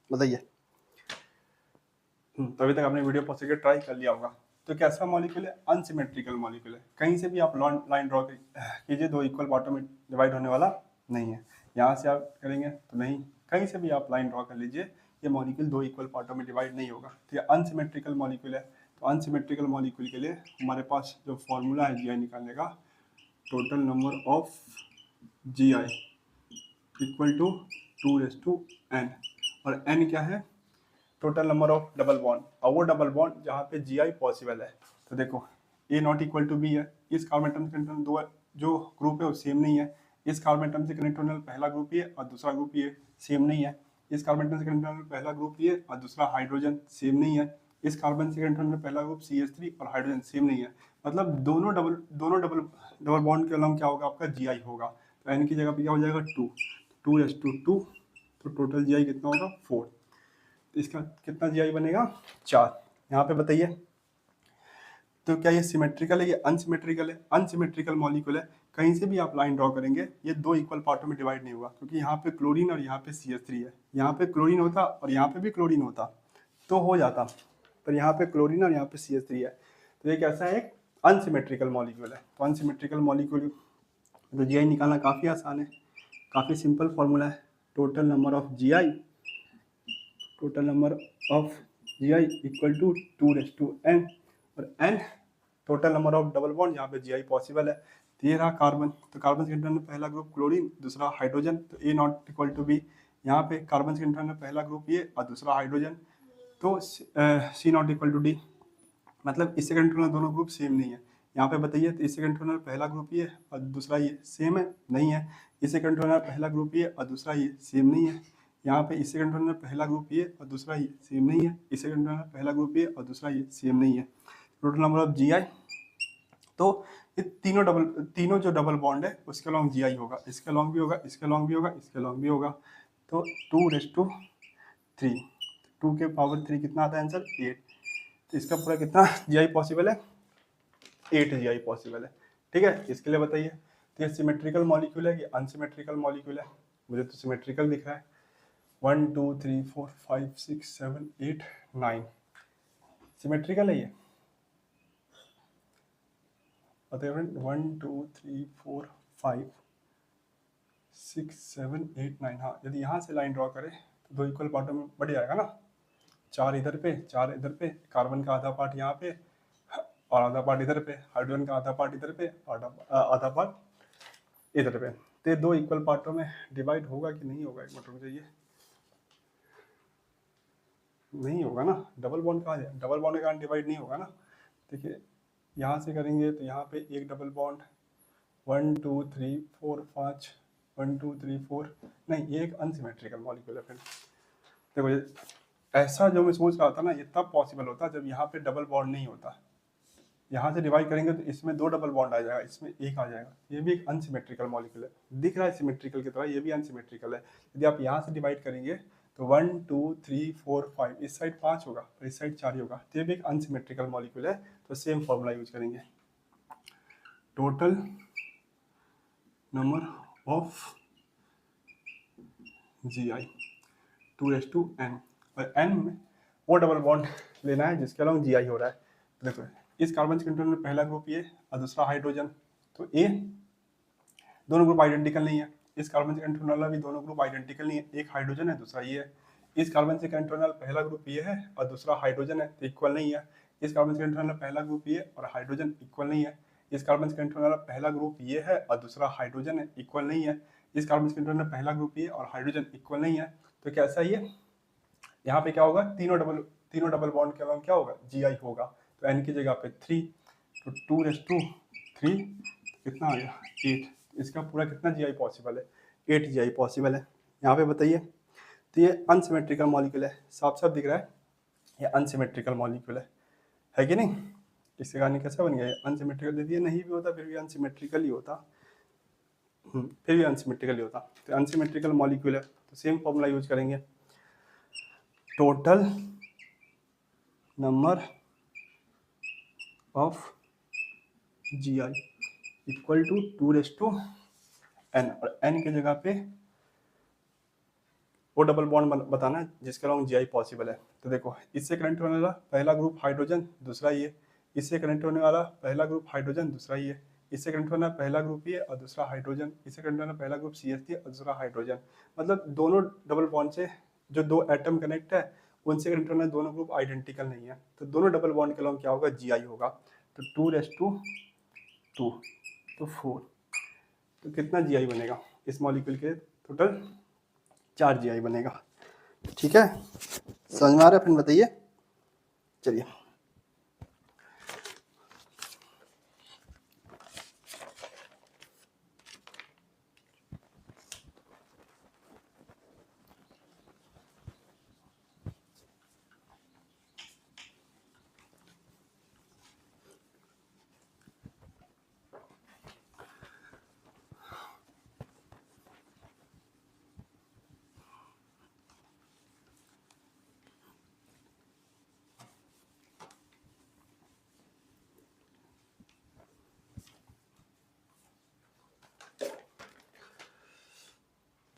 बताइए। तो अभी तक आपने वीडियो पॉज करके ट्राई कर लिया होगा। तो कैसा मॉलिक्यूल है? अनसिमेट्रिकल मॉलिक्यूल है। कहीं से भी आप लाइन ड्रॉ कीजिए, दो इक्वल पार्टों में डिवाइड होने वाला नहीं है। यहाँ से आप करेंगे तो नहीं, कहीं से भी आप लाइन ड्रॉ कर लीजिए, ये मॉलिक्यूल दो इक्वल पार्टों में डिवाइड नहीं होगा। तो ये अनसिमेट्रिकल मॉलिक्यूल है। तो अनसिमेट्रिकल मॉलिक्यूल के लिए हमारे पास जो फॉर्मूला है जीआई निकालने का, total number of GI equal to 2n, और n क्या है? Total number of double bond, और वो डबल बॉन्ड जहाँ पे जीआई पॉसिबल है। तो देखो ए नॉट इक्वल टू बी है, इस कार्बन एटम से कनेक्ट दो जो ग्रुप है वो सेम नहीं है। इस कार्बन एटम से कनेक्ट होने वाला पहला ग्रुप ये और दूसरा ग्रुप ये सेम नहीं है। इस कार्बन एटम से कनेक्ट होने वाला पहला ग्रुप ये और दूसरा हाइड्रोजन सेम नहीं है। इस कार्बन से कनेक्ट होने वाला पहला ग्रुप CH3 और हाइड्रोजन सेम नहीं है। मतलब दोनों डबल बॉन्ड के अलॉन्ग क्या होगा? आपका जीआई होगा। तो एन की जगह पे क्या हो जाएगा? 2 तो टोटल जीआई कितना होगा? 4। इसका कितना जीआई बनेगा? 4। यहाँ पे बताइए तो क्या ये सिमेट्रिकल है, ये अनसिमेट्रिकल है? अनसिमेट्रिकल मॉलिक्यूल है। कहीं से भी आप लाइन ड्रॉ करेंगे ये दो इक्वल पार्टों में डिवाइड नहीं होगा, क्योंकि यहाँ पे क्लोरीन और यहाँ पे CH3 है। यहाँ पे क्लोरीन होता और यहाँ पे भी क्लोरीन होता तो हो जाता, पर यहाँ पे क्लोरीन और यहाँ पे CH3 है। तो ये कैसा है? एक अनसिमेट्रिकल मॉलिक्यूल है। तो अनसिमेट्रिकल मॉलिक्यूल तो जीआई निकालना काफ़ी आसान है, काफ़ी सिंपल फॉर्मूला है। Total number of GI equal to 2n, और n total number of double bond, यहाँ पे जीआई पॉसिबल है। तो ये रहा कार्बन, तो कार्बन से कनेक्ट पहला ग्रुप क्लोरीन, दूसरा हाइड्रोजन, तो A not equal to B. यहाँ पे कार्बन से कनेक्ट पहला ग्रुप ये और दूसरा हाइड्रोजन, तो सी नॉट इक्वल टू डी। मतलब इससे कनेक्ट होने दोनों ग्रुप सेम नहीं है। यहाँ पे बताइए तो इससे कनेक्ट होने पहला ग्रुप ये और दूसरा ये सेम है? नहीं है। इससे कनेक्ट होने पहला ग्रुप ये और दूसरा ये सेम नहीं है। यहाँ पे इससे कनेक्ट होने पहला ग्रुप ये और दूसरा ये सेम नहीं है। इससे कनेक्ट होने पहला ग्रुप ये और दूसरा ये सेम नहीं है। टोटल नंबर ऑफ जीआई, तो ये तीनों जो डबल बॉन्ड है उसके अलॉन्ग जीआई होगा, इसके अलॉन्ग भी होगा, इसके अलॉन्ग भी होगा, इसके अलॉन्ग भी होगा। तो 2 3, 2 के पावर 3 कितना आता है आंसर 8। तो इसका पूरा कितना GI पॉसिबल है 8 GI पॉसिबल है। ठीक है, इसके लिए बताइए तो ये सिमेट्रिकल मॉलिक्यूल है कि अनसिमेट्रिकल मॉलिक्यूल है? मुझे तो सिमेट्रिकल दिख रहा है। 1 2 3 4 5 6 7 8 9 सिमेट्रिकल है ये। बताइए 1 2 3 4 5 6 7 8 9। हाँ, यदि यहाँ से लाइन ड्रॉ करें तो दो इक्वल पार्टों में बढ़ जाएगा ना, 4 इधर पे 4 इधर पे, कार्बन का आधा पार्ट यहाँ पे और आधा पार्ट इधर पे, हाइड्रोजन का आधा पार्ट इधर पे और आधा पार्ट इधर पे। तो दो इक्वल पार्टों में डिवाइड होगा कि नहीं होगा? एक मिनट रुक जाइए। नहीं होगा ना, डबल बॉन्ड कहाँ जाए, डबल बॉन्ड के कारण डिवाइड नहीं होगा ना। देखिए यहाँ से करेंगे तो यहाँ पे एक डबल बॉन्ड 1 2 3 4 5 1 2 3 4 नहीं, ये एक अनसिमेट्रिकल मॉलिक्यूल है। फिर देखो ये ऐसा जो मैं सोच रहा था ना, ये तब पॉसिबल होता जब यहाँ पे डबल बॉन्ड नहीं होता। यहाँ से डिवाइड करेंगे तो इसमें दो डबल बॉन्ड आ जाएगा, इसमें एक आ जाएगा। ये भी एक अनसिमेट्रिकल मॉलिक्यूल है, दिख रहा है सिमेट्रिकल की तरह, ये भी अनसिमेट्रिकल है। यदि आप यहाँ से डिवाइड करेंगे तो 1 2 3 4 5 इस साइड 5 होगा और इस साइड 4 ही होगा। तो ये भी एक अनसिमेट्रिकल मॉलिक्यूल है। तो सेम फॉर्मूला यूज करेंगे, total number of GI 2:n, और n में वो डबल बॉन्ड लेना है जिसके अलावा GI हो रहा है। देखो इस कार्बन के में पहला ग्रुप ये और दूसरा हाइड्रोजन, तो ए दोनों ग्रुप आइडेंटिकल नहीं है। इस कार्बन से कंट्रोल वाला भी दोनों ग्रुप आइडेंटिकल नहीं है, एक हाइड्रोजन है दूसरा ये है। इस कार्बन से कंट्रोल वाला पहला ग्रुप ये है और दूसरा हाइड्रोजन है, तो इक्वल नहीं है। इस कार्बन से कंट्रोल वाला पहला ग्रुप ये और हाइड्रोजन इक्वल नहीं है। इस कार्बन से कंट्रोल वाला पहला ग्रुप ये है और दूसरा हाइड्रोजन है, इक्वल नहीं है। इस कार्बन से कंट्रोल वाला पहला ग्रुप ये और हाइड्रोजन इक्वल नहीं है। तो कैसा है ये, यहाँ पे क्या होगा, तीनों डबल बॉन्ड के अलावा क्या होगा, GI होगा। तो n की जगह पे 3, तो 2:3 कितना आ गया 8। इसका पूरा कितना GI पॉसिबल है, 8 GI पॉसिबल है। यहाँ पे बताइए, तो ये अनसिमेट्रिकल मॉलिक्यूल है, साफ साफ दिख रहा है ये अनसिमेट्रिकल मॉलिक्यूल है कि नहीं? इसके कारण कैसा बन गया, अनसिमेट्रिकल। यदि ये नहीं भी होता फिर भी अनसिमेट्रिकल ही होता, फिर भी अनसिमेट्रिकल ही होता। तो अनसिमेट्रिकल मॉलिक्यूल है तो सेम फॉर्मूला यूज करेंगे, total number of GI equal to 2:n, और n की जगह पे वो डबल बॉन्ड बताना है जिसके अलावा GI पॉसिबल है। तो देखो इससे कनेक्ट होने वाला पहला ग्रुप हाइड्रोजन, दूसरा ये। इससे कनेक्ट होने वाला पहला ग्रुप हाइड्रोजन, दूसरा ये। इससे कनेक्ट होना पहला ग्रुप ये और दूसरा हाइड्रोजन। इससे कनेक्ट होना पहला ग्रुप CH3 और दूसरा हाइड्रोजन। मतलब दोनों डबल बॉन्ड से जो दो एटम कनेक्ट है उनसे कनेक्ट होना दोनों ग्रुप आइडेंटिकल नहीं है, तो दोनों डबल बॉन्ड के अलावा क्या होगा, GI होगा। तो 2:2 तो 4, तो कितना GI बनेगा इस मॉलिक्यूल के, टोटल 4 GI बनेगा। ठीक है, समझ में आ रहा है? फिर बताइए, चलिए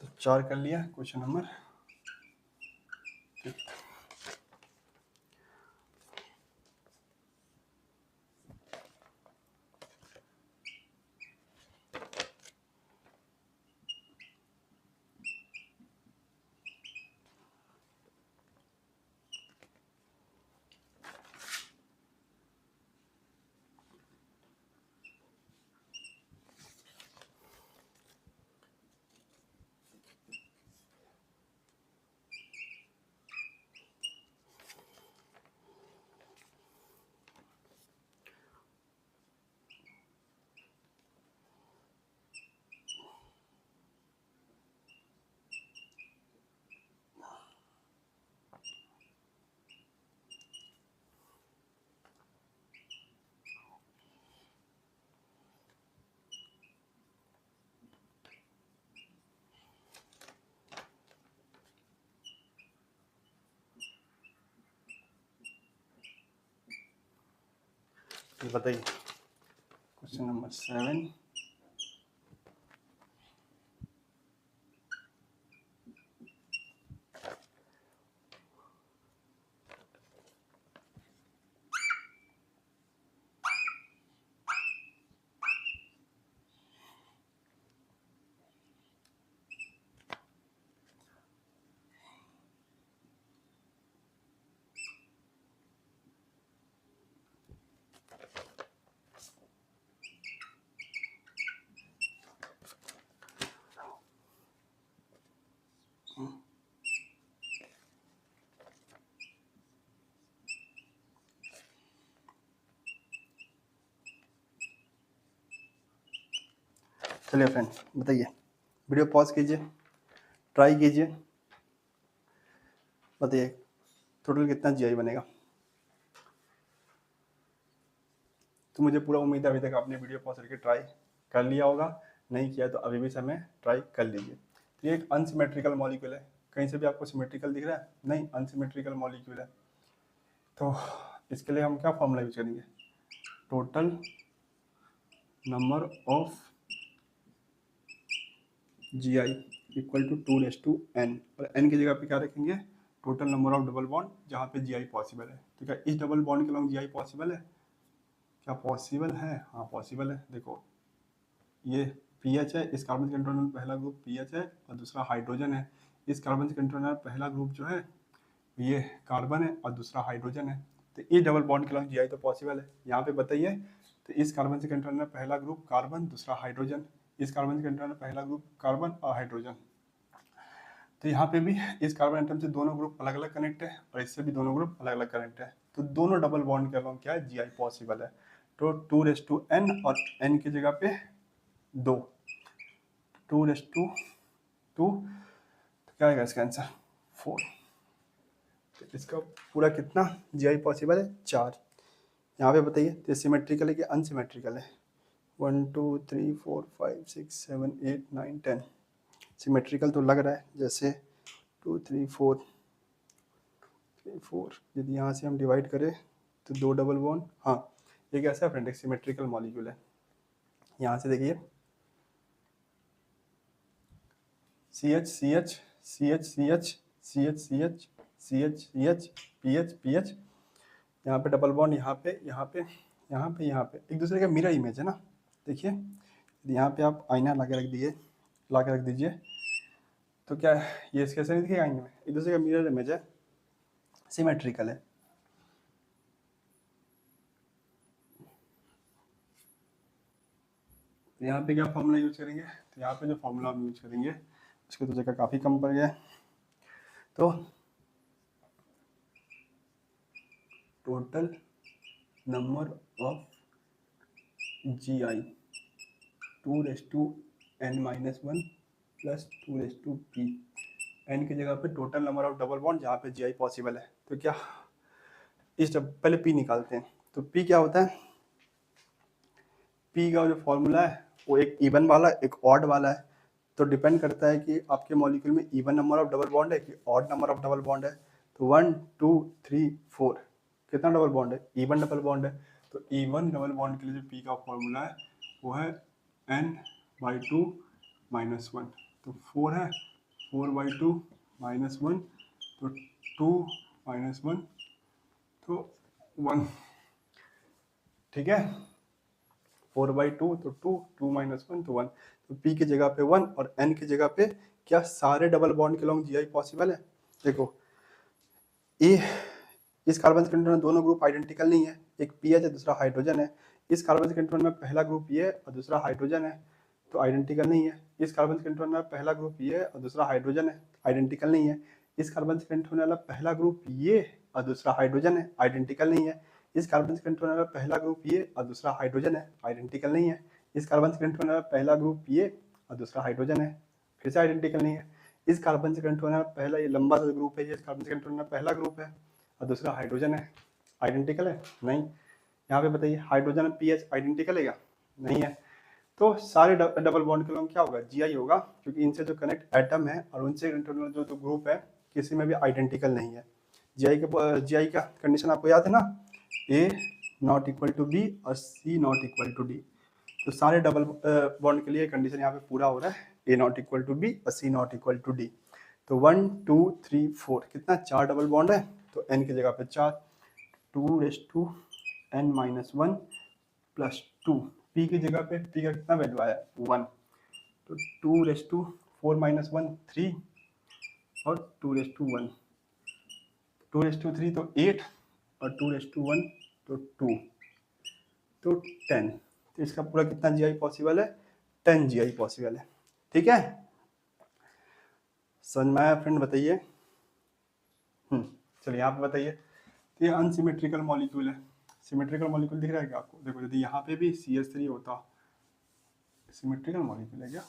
तो 4 कर लिया, क्वेश्चन नंबर 5। ये बताइए क्वेश्चन नंबर 7। चलिए फ्रेंड बताइए, वीडियो पॉज कीजिए, ट्राई कीजिए, बताइए टोटल कितना जीआई बनेगा। तो मुझे पूरा उम्मीद है अभी तक आपने वीडियो पॉज करके ट्राई कर लिया होगा, नहीं किया तो अभी भी समय ट्राई कर लीजिए। तो ये एक अनसिमेट्रिकल मॉलिक्यूल है, कहीं से भी आपको सिमेट्रिकल दिख रहा है? नहीं, अनसिमेट्रिकल मॉलिक्यूल है। तो इसके लिए हम क्या फॉर्मूला यूज करेंगे? Total number of G I equal to 2/n, और n की जगह पे क्या रखेंगे? Total number of double bond जहाँ पे जी आई पॉसिबल है। तो क्या इस डबल बॉन्ड के लॉन्ग जी आई पॉसिबल है? क्या पॉसिबल है? हाँ पॉसिबल है। देखो ये पीएच है, इस कार्बन के कंट्रोनर पहला ग्रुप पीएच है और दूसरा हाइड्रोजन है। इस कार्बन के कंट्रोनर पहला ग्रुप जो है ये कार्बन है और दूसरा हाइड्रोजन है। तो इस डबल बॉन्ड के लॉन्ग जी आई तो पॉसिबल है। यहाँ पे बताइए, तो इस कार्बन से कंट्रोनर पहला ग्रुप कार्बन, दूसरा हाइड्रोजन, इस कार्बन से कंट्रोनर पहला ग्रुप कार्बन और हाइड्रोजन। तो यहाँ पे भी इस कार्बन एटम से दोनों ग्रुप अलग अलग कनेक्ट है और इससे भी दोनों ग्रुप अलग अलग कनेक्ट है। तो दोनों डबल बॉन्ड के अलॉन्ग क्या है? जी आई पॉसिबल है। तो 2/n और n की जगह पे 2, 2/2 तो क्या आएगा इसका आंसर? 4। तो इसका पूरा कितना जी आई पॉसिबल है? 4। यहाँ पे बताइए तो सिमेट्रिकल है कि अनसिमेट्रिकल है? 1 2 3 4 5 6 7 8 9 10। सिमेट्रिकल तो लग रहा है, जैसे 2 3 4 4। यदि यहाँ से हम डिवाइड करें तो 2 डबल बॉन्ड, हाँ ये कैसा है फ्रेंड? एक सिमेट्रिकल मॉलिक्यूल है। यहाँ से देखिए CH CH CH CH CH CH CH CH PH PH, यहाँ पे डबल बॉन्ड, यहाँ पे यहाँ पे यहाँ पे यहाँ पे एक दूसरे का मिरर इमेज है ना। देखिए यहाँ पे आप आईना ला के रख दीजिए तो क्या ये कैसे नहीं दिखेगा? आईने में एक दूसरे का मिरर इमेज है, सिमेट्रिकल है। तो यहाँ पे क्या फॉर्मूला यूज करेंगे? तो यहाँ पे जो फॉर्मूला हम यूज करेंगे उसकी तो जगह काफ़ी कम पड़ गया है। तो total number of G I 2/n-1 plus 2/p, n की जगह पे total number of double bond जहाँ पे जी आई पॉसिबल है। तो क्या इस पहले p निकालते हैं। तो p क्या होता है? p का जो फॉर्मूला है वो एक इवन वाला एक ऑड वाला है। तो डिपेंड करता है कि आपके मॉलिक्यूल में even number of double bond है कि odd number of double bond है। तो 1 2 3 4 कितना डबल बॉन्ड है? इवन डबल बॉन्ड है। तो इवन डबल बॉन्ड के लिए जो p का फॉर्मूला है वो है n/2 - 1। तो 4 है, 4/2 - 1 तो 2 - 1 तो 1। ठीक है, 4/2 तो 2, 2 - 1 तो 1। तो p की जगह पे 1 और n की जगह पे क्या सारे डबल बॉन्ड के लॉन्ग जी आई पॉसिबल है? देखो ए इस कार्बन से कंट्रोनर दोनों ग्रुप आइडेंटिकल नहीं है, एक पीएच है दूसरा हाइड्रोजन है। इस कार्बन से कंट्रोनर में पहला ग्रुप ये है और दूसरा हाइड्रोजन है, तो आइडेंटिकल नहीं है। इस कार्बन से कंट्रोनर में पहला ग्रुप ये है और दूसरा हाइड्रोजन है, आइडेंटिकल नहीं है। इस कार्बन से कंट्रोनर वाला पहला ग्रुप ये और दूसरा हाइड्रोजन है, आइडेंटिकल नहीं है। इस कार्बन से कंट्रोनर वाला पहला ग्रुप ये और दूसरा हाइड्रोजन है, आइडेंटिकल नहीं है। इस कार्बन से कंट्रोनर वाला पहला ग्रुप ये और दूसरा हाइड्रोजन है, फिर से आइडेंटिकल नहीं है। इस कार्बन से कंट्रोनर पहला ये लंबा सा ग्रुप है, ये इस कार्बन से कंट्रोनर पहला ग्रुप है और दूसरा हाइड्रोजन है, आइडेंटिकल है? नहीं। यहाँ पे बताइए हाइड्रोजन और पीएच आइडेंटिकल है क्या? नहीं है। तो सारे डबल बॉन्ड के लॉन्ग क्या होगा? जीआई होगा, क्योंकि इनसे जो कनेक्ट एटम है और उनसे इंटरनल जो ग्रुप है किसी में भी आइडेंटिकल नहीं है। जीआई का कंडीशन आपको याद है ना? ए नॉट इक्वल टू बी और C not equal to D. तो सारे डबल बॉन्ड के लिए कंडीशन यहाँ पे पूरा हो रहा है, ए नॉट इक्वल टू बी और C not equal to D. तो 1 2 3 4 कितना 4 डबल बॉन्ड है, तो n की जगह पे 4, 2n-1 प्लस 2, p की जगह पे p का कितना वैल्यू आया 1, तो 2^4 - 1 3 और 2^1, 2^3 तो 8 और 2^1 तो 2, तो 10। तो इसका पूरा कितना जीआई पॉसिबल है, 10 जीआई पॉसिबल है। ठीक है, समझ में आया फ्रेंड, बताइए। चलिए यहाँ पे बताइए। तो ये अनसिमेट्रिकल मॉलिक्यूल है, सिमेट्रिकल मॉलिक्यूल दिख रहा है क्या आपको? देखो यदि यहाँ पे भी CH3 होता, सिमेट्रिकल मॉलिक्यूल है क्या?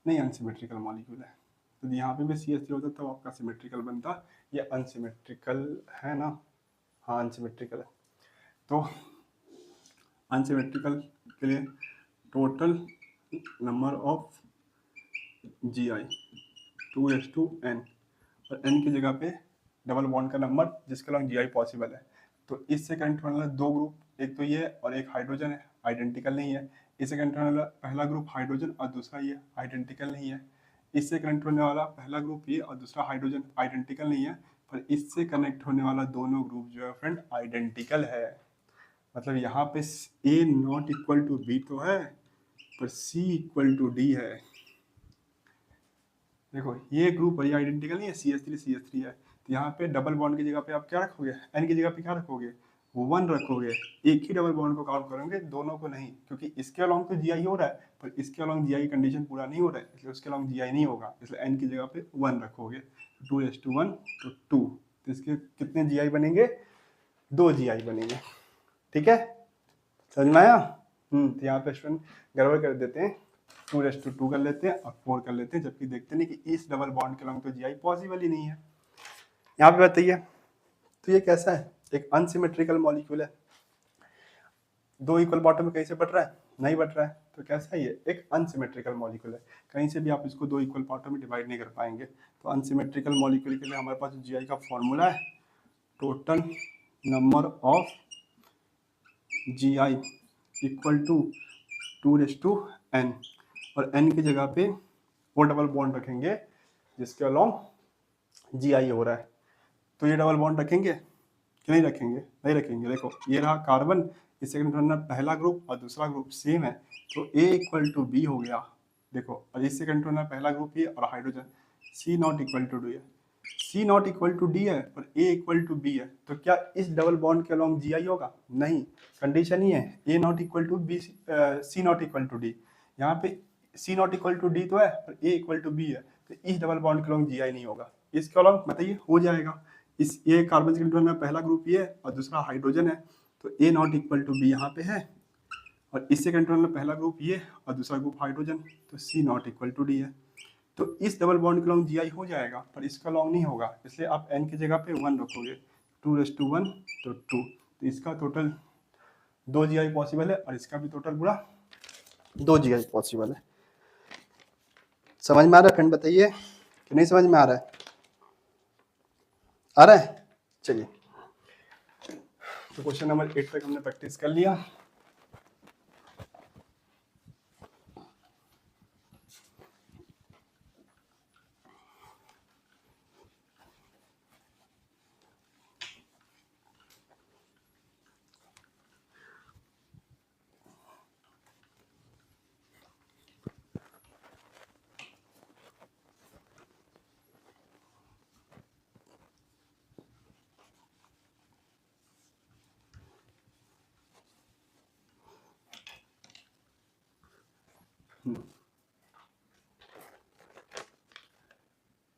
नहीं, अनसिमेट्रिकल मॉलिक्यूल है। तो यहाँ पे भी CH3 होता तब आपका सिमेट्रिकल बनता, ये अनसिमेट्रिकल है ना? हाँ अनसिमेट्रिकल है। तो अनसिमेट्रिकल के लिए total number of GI 2:n और n की जगह पे डबल बॉन्ड का नंबर जिसके अलॉन्ग GI पॉसिबल है। तो इससे कनेक्ट होने वाला दो ग्रुप, एक तो ये और एक हाइड्रोजन है, आइडेंटिकल नहीं है। इससे कनेक्ट होने वाला पहला ग्रुप हाइड्रोजन और दूसरा ये आइडेंटिकल नहीं है। इससे कनेक्ट होने वाला पहला ग्रुप ये और दूसरा हाइड्रोजन आइडेंटिकल नहीं है, पर इससे कनेक्ट होने वाला दोनों ग्रुप जो है फ्रेंड आइडेंटिकल है। मतलब यहाँ पे A not equal to B तो है, पर C इक्वल टू D है। देखो ये ग्रुप है, आइडेंटिकल नहीं है, CH3 है। तो यहाँ पे डबल बॉन्ड की जगह पे आप क्या रखोगे, n की जगह पे क्या रखोगे, 1 रखोगे। एक ही डबल बॉन्ड को काउंट करेंगे, दोनों को नहीं, क्योंकि इसके अलॉन्ग तो GI हो रहा है, पर इसके अलॉन्ग GI कंडीशन पूरा नहीं हो रहा है, इसलिए उसके अलॉन्ग GI नहीं होगा, इसलिए n की जगह पे 1 रखोगे। 2:1 तो 2, तो इसके कितने GI बनेंगे, 2 GI बनेंगे। ठीक है, समझ में आया? तो यहाँ पे स्टूडेंट गड़बड़ कर देते हैं, 2:2 कर लेते हैं और 4 कर लेते हैं, जबकि देखते नहीं कि इस डबल बॉन्ड के अलॉन्ग तो GI पॉसिबल ही नहीं है। यहाँ पे बताइए, तो ये कैसा है, एक अनसिमेट्रिकल मॉलिक्यूल है, दो इक्वल बॉटम में कहीं से बट रहा है, नहीं बट रहा है, तो कैसा है ये, एक अनसिमेट्रिकल मॉलिक्यूल है। कहीं से भी आप इसको दो इक्वल पार्टों में डिवाइड नहीं कर पाएंगे। तो अनसिमेट्रिकल मॉलिक्यूल के लिए हमारे पास GI का फॉर्मूला है, total number of GI equal to 2:n, और n की जगह पे वो डबल बॉन्ड रखेंगे जिसके अलॉन्ग GI हो रहा है। तो ये डबल बॉन्ड रखेंगे कि नहीं रखेंगे, नहीं रखेंगे। देखो ये रहा कार्बन, इस सेकंड में पहला ग्रुप और दूसरा ग्रुप सेम है, तो A इक्वल टू B हो गया। देखो, और इस सेकंड में पहला ग्रुप ये और hydrogen, C not equal to D है, C not equal to D है पर A इक्वल टू B है, तो क्या इस डबल बॉन्ड के अलॉन्ग GI होगा? नहीं, कंडीशन ही है A not equal to B, C not equal to D। यहाँ पे C not equal to D तो है, पर A इक्वल टू B है, तो इस डबल बॉन्ड के अलॉन्ग GI नहीं होगा। इसके अलॉन्ग बताइए हो जाएगा। इस ये कार्बन सेकेंडरी में पहला ग्रुप ये है और दूसरा हाइड्रोजन है, तो A not equal to B यहाँ पे है, और इससे कंट्रोल में पहला ग्रुप ये और दूसरा ग्रुप हाइड्रोजन, तो C not equal to D है। तो इस डबल बॉन्ड के लॉन्ग GI हो जाएगा, पर इसका लॉन्ग नहीं होगा, इसलिए आप n की जगह पे 1 रखोगे, 2:1 तो 2, तो इसका टोटल 2 GI पॉसिबल है और इसका भी टोटल पूरा 2 GI पॉसिबल है। समझ में आ रहा है फ्रेंड, बताइए कि नहीं समझ में आ रहा है? आ रहा है? चलिए, तो क्वेश्चन नंबर 8 तक हमने प्रैक्टिस कर लिया।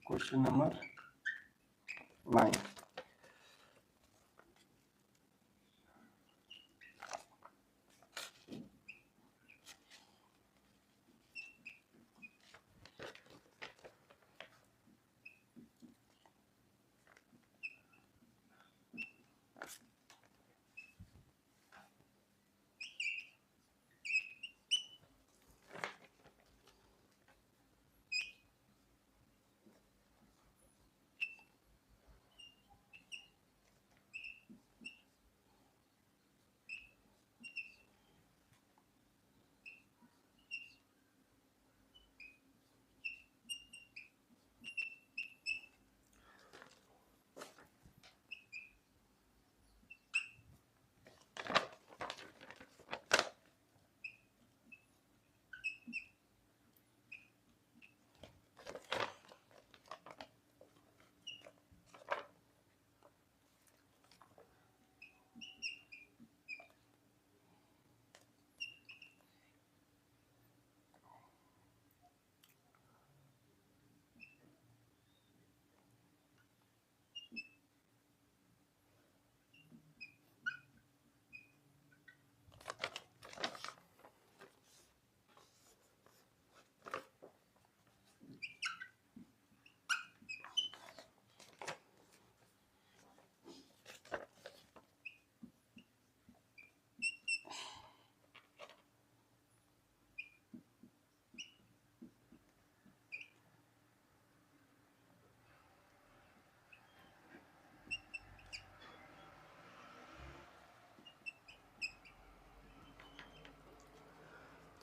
क्वेश्चन नंबर 9,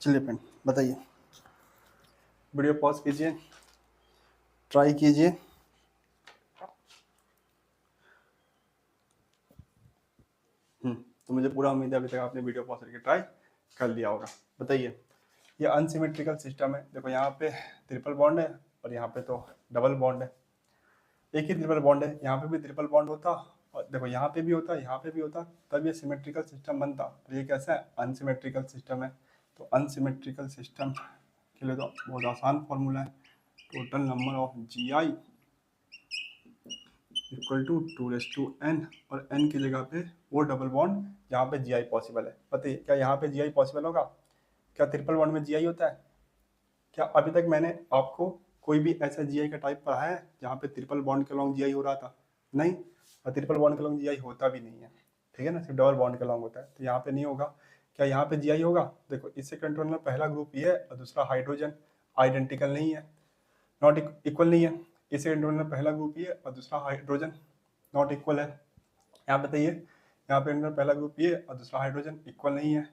चलिए फ्रेंड बताइए, वीडियो पॉज कीजिए, ट्राई कीजिए। तो मुझे पूरा उम्मीद है अभी तक आपने वीडियो पॉज करके ट्राई कर लिया होगा। बताइए, ये अनसिमेट्रिकल सिस्टम है। देखो यहाँ पे ट्रिपल बॉन्ड है और यहाँ पे तो डबल बॉन्ड है। एक ही ट्रिपल बॉन्ड है, यहाँ पे भी ट्रिपल बॉन्ड होता और देखो यहाँ पे भी होता, यहाँ पे भी होता, तब ये सिमेट्रिकल सिस्टम बनता। तो ये कैसा है? अनसिमेट्रिकल सिस्टम है। तो अनसिमेट्रिकल सिस्टम के लिए तो बहुत आसान फॉर्मूला है, total number of G I equal to 2n, और n की जगह पे वो डबल बॉन्ड जहाँ पे जी आई पॉसिबल है। बताइए, क्या यहाँ पे जी आई पॉसिबल होगा? क्या ट्रिपल बॉन्ड में जी आई होता है? क्या अभी तक मैंने आपको कोई भी ऐसा जीआई का टाइप पढ़ा है जहाँ पे ट्रिपल बॉन्ड के लॉन्ग जीआई हो रहा था? नहीं। और ट्रिपल बॉन्ड के लॉन्ग जीआई होता भी नहीं है, ठीक है ना, सिर्फ डबल बॉन्ड के लॉन्ग होता है। तो यहाँ पे नहीं होगा। क्या यहाँ पे जीआई होगा? देखो इससे कंट्रोल में पहला ग्रुप ये है और दूसरा हाइड्रोजन, आइडेंटिकल नहीं है, नॉट इक्वल नहीं है। इससे कंट्रोल में पहला ग्रुप ये और दूसरा हाइड्रोजन नॉट इक्वल है। यहाँ बताइए, यहाँ पे अंदर पहला ग्रुप ये और दूसरा हाइड्रोजन इक्वल नहीं है,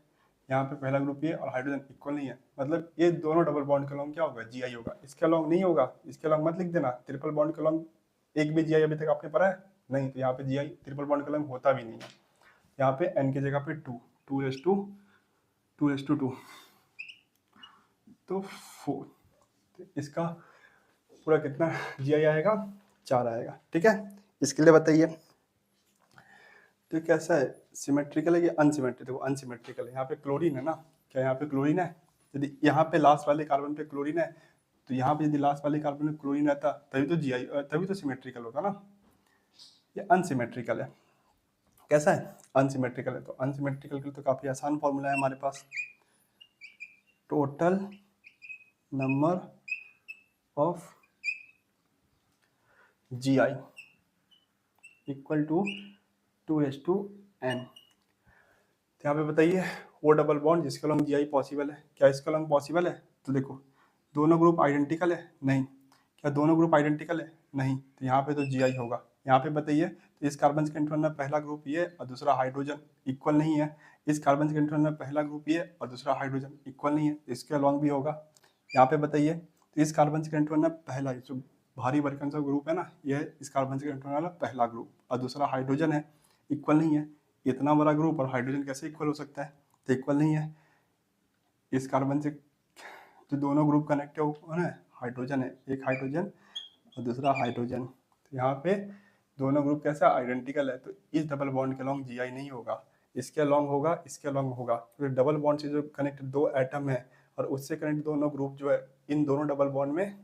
यहाँ पे पहला ग्रुप ये और हाइड्रोजन इक्वल नहीं है, मतलब ये दोनों डबल बॉन्ड के लॉन्ग क्या होगा? जीआई होगा। इसके लॉन्ग नहीं होगा, इसके लॉन्ग मत लिख देना। ट्रिपल बॉन्ड के लॉन्ग एक भी जीआई अभी तक आपने पढ़ा है? नहीं। तो यहाँ पे जीआई ट्रिपल बॉन्ड के लॉन्ग होता भी नहीं है। यहाँ पे एन की जगह पे 2 तो 4, तो इसका पूरा कितना जीआई आएगा? 4 आएगा, ठीक है। इसके लिए बताइए, तो कैसा है? सिमेट्रिकल है कि अनसिमेट्रिकल? देखो अनसिमेट्रिकल है। यहाँ पे क्लोरीन है ना, क्या यहाँ पे क्लोरीन है? यदि यहाँ पे लास्ट वाले कार्बन पे क्लोरीन है, तो यहाँ पे यदि लास्ट वाले कार्बन में क्लोरीन रहता तभी तो जीआई, तभी तो सिमेट्रिकल होता ना। ये अनसिमेट्रिकल है। कैसा है? अनसिमेट्रिकल है। तो अनसिमेट्रिकल के लिए तो काफी आसान फॉर्मूला है हमारे पास, total number of GI equal to 2n। यहाँ पे बताइए, वो डबल बॉन्ड जिसका लॉन्ग जीआई पॉसिबल है, क्या इसका लॉन्ग पॉसिबल है? तो देखो दोनों ग्रुप आइडेंटिकल है? नहीं। क्या दोनों ग्रुप आइडेंटिकल है? नहीं। तो यहाँ पे तो जीआई होगा। यहाँ पे बताइए, तो इस कार्बन के इंट्रॉन में पहला ग्रुप ये और दूसरा हाइड्रोजन इक्वल नहीं है, इस कार्बन के इंट्रॉन में पहला ग्रुप ये और दूसरा हाइड्रोजन इक्वल नहीं है, इसके लॉन्ग भी होगा। यहाँ पे बताइए, तो इस कार्बन के इंट्रॉन में पहला जो भारी भरकम सा ग्रुप है ना, ये है इस कार्बन के इंट्रॉन वाला पहला ग्रुप, और दूसरा हाइड्रोजन है, इक्वल नहीं है। इतना बड़ा ग्रुप और हाइड्रोजन कैसे इक्वल हो सकता है? तो इक्वल नहीं है। इस कार्बन से जो दोनों ग्रुप कनेक्ट है हाइड्रोजन है, एक हाइड्रोजन और दूसरा हाइड्रोजन, तो यहाँ पे दोनों ग्रुप कैसा? आइडेंटिकल है। तो इस डबल बॉन्ड के लॉन्ग जीआई नहीं होगा, इसके लॉन्ग होगा, इसके लॉन्ग होगा। तो डबल बॉन्ड से जो कनेक्ट दो एटम है और उससे कनेक्ट दोनों ग्रुप जो है, इन दोनों डबल बॉन्ड में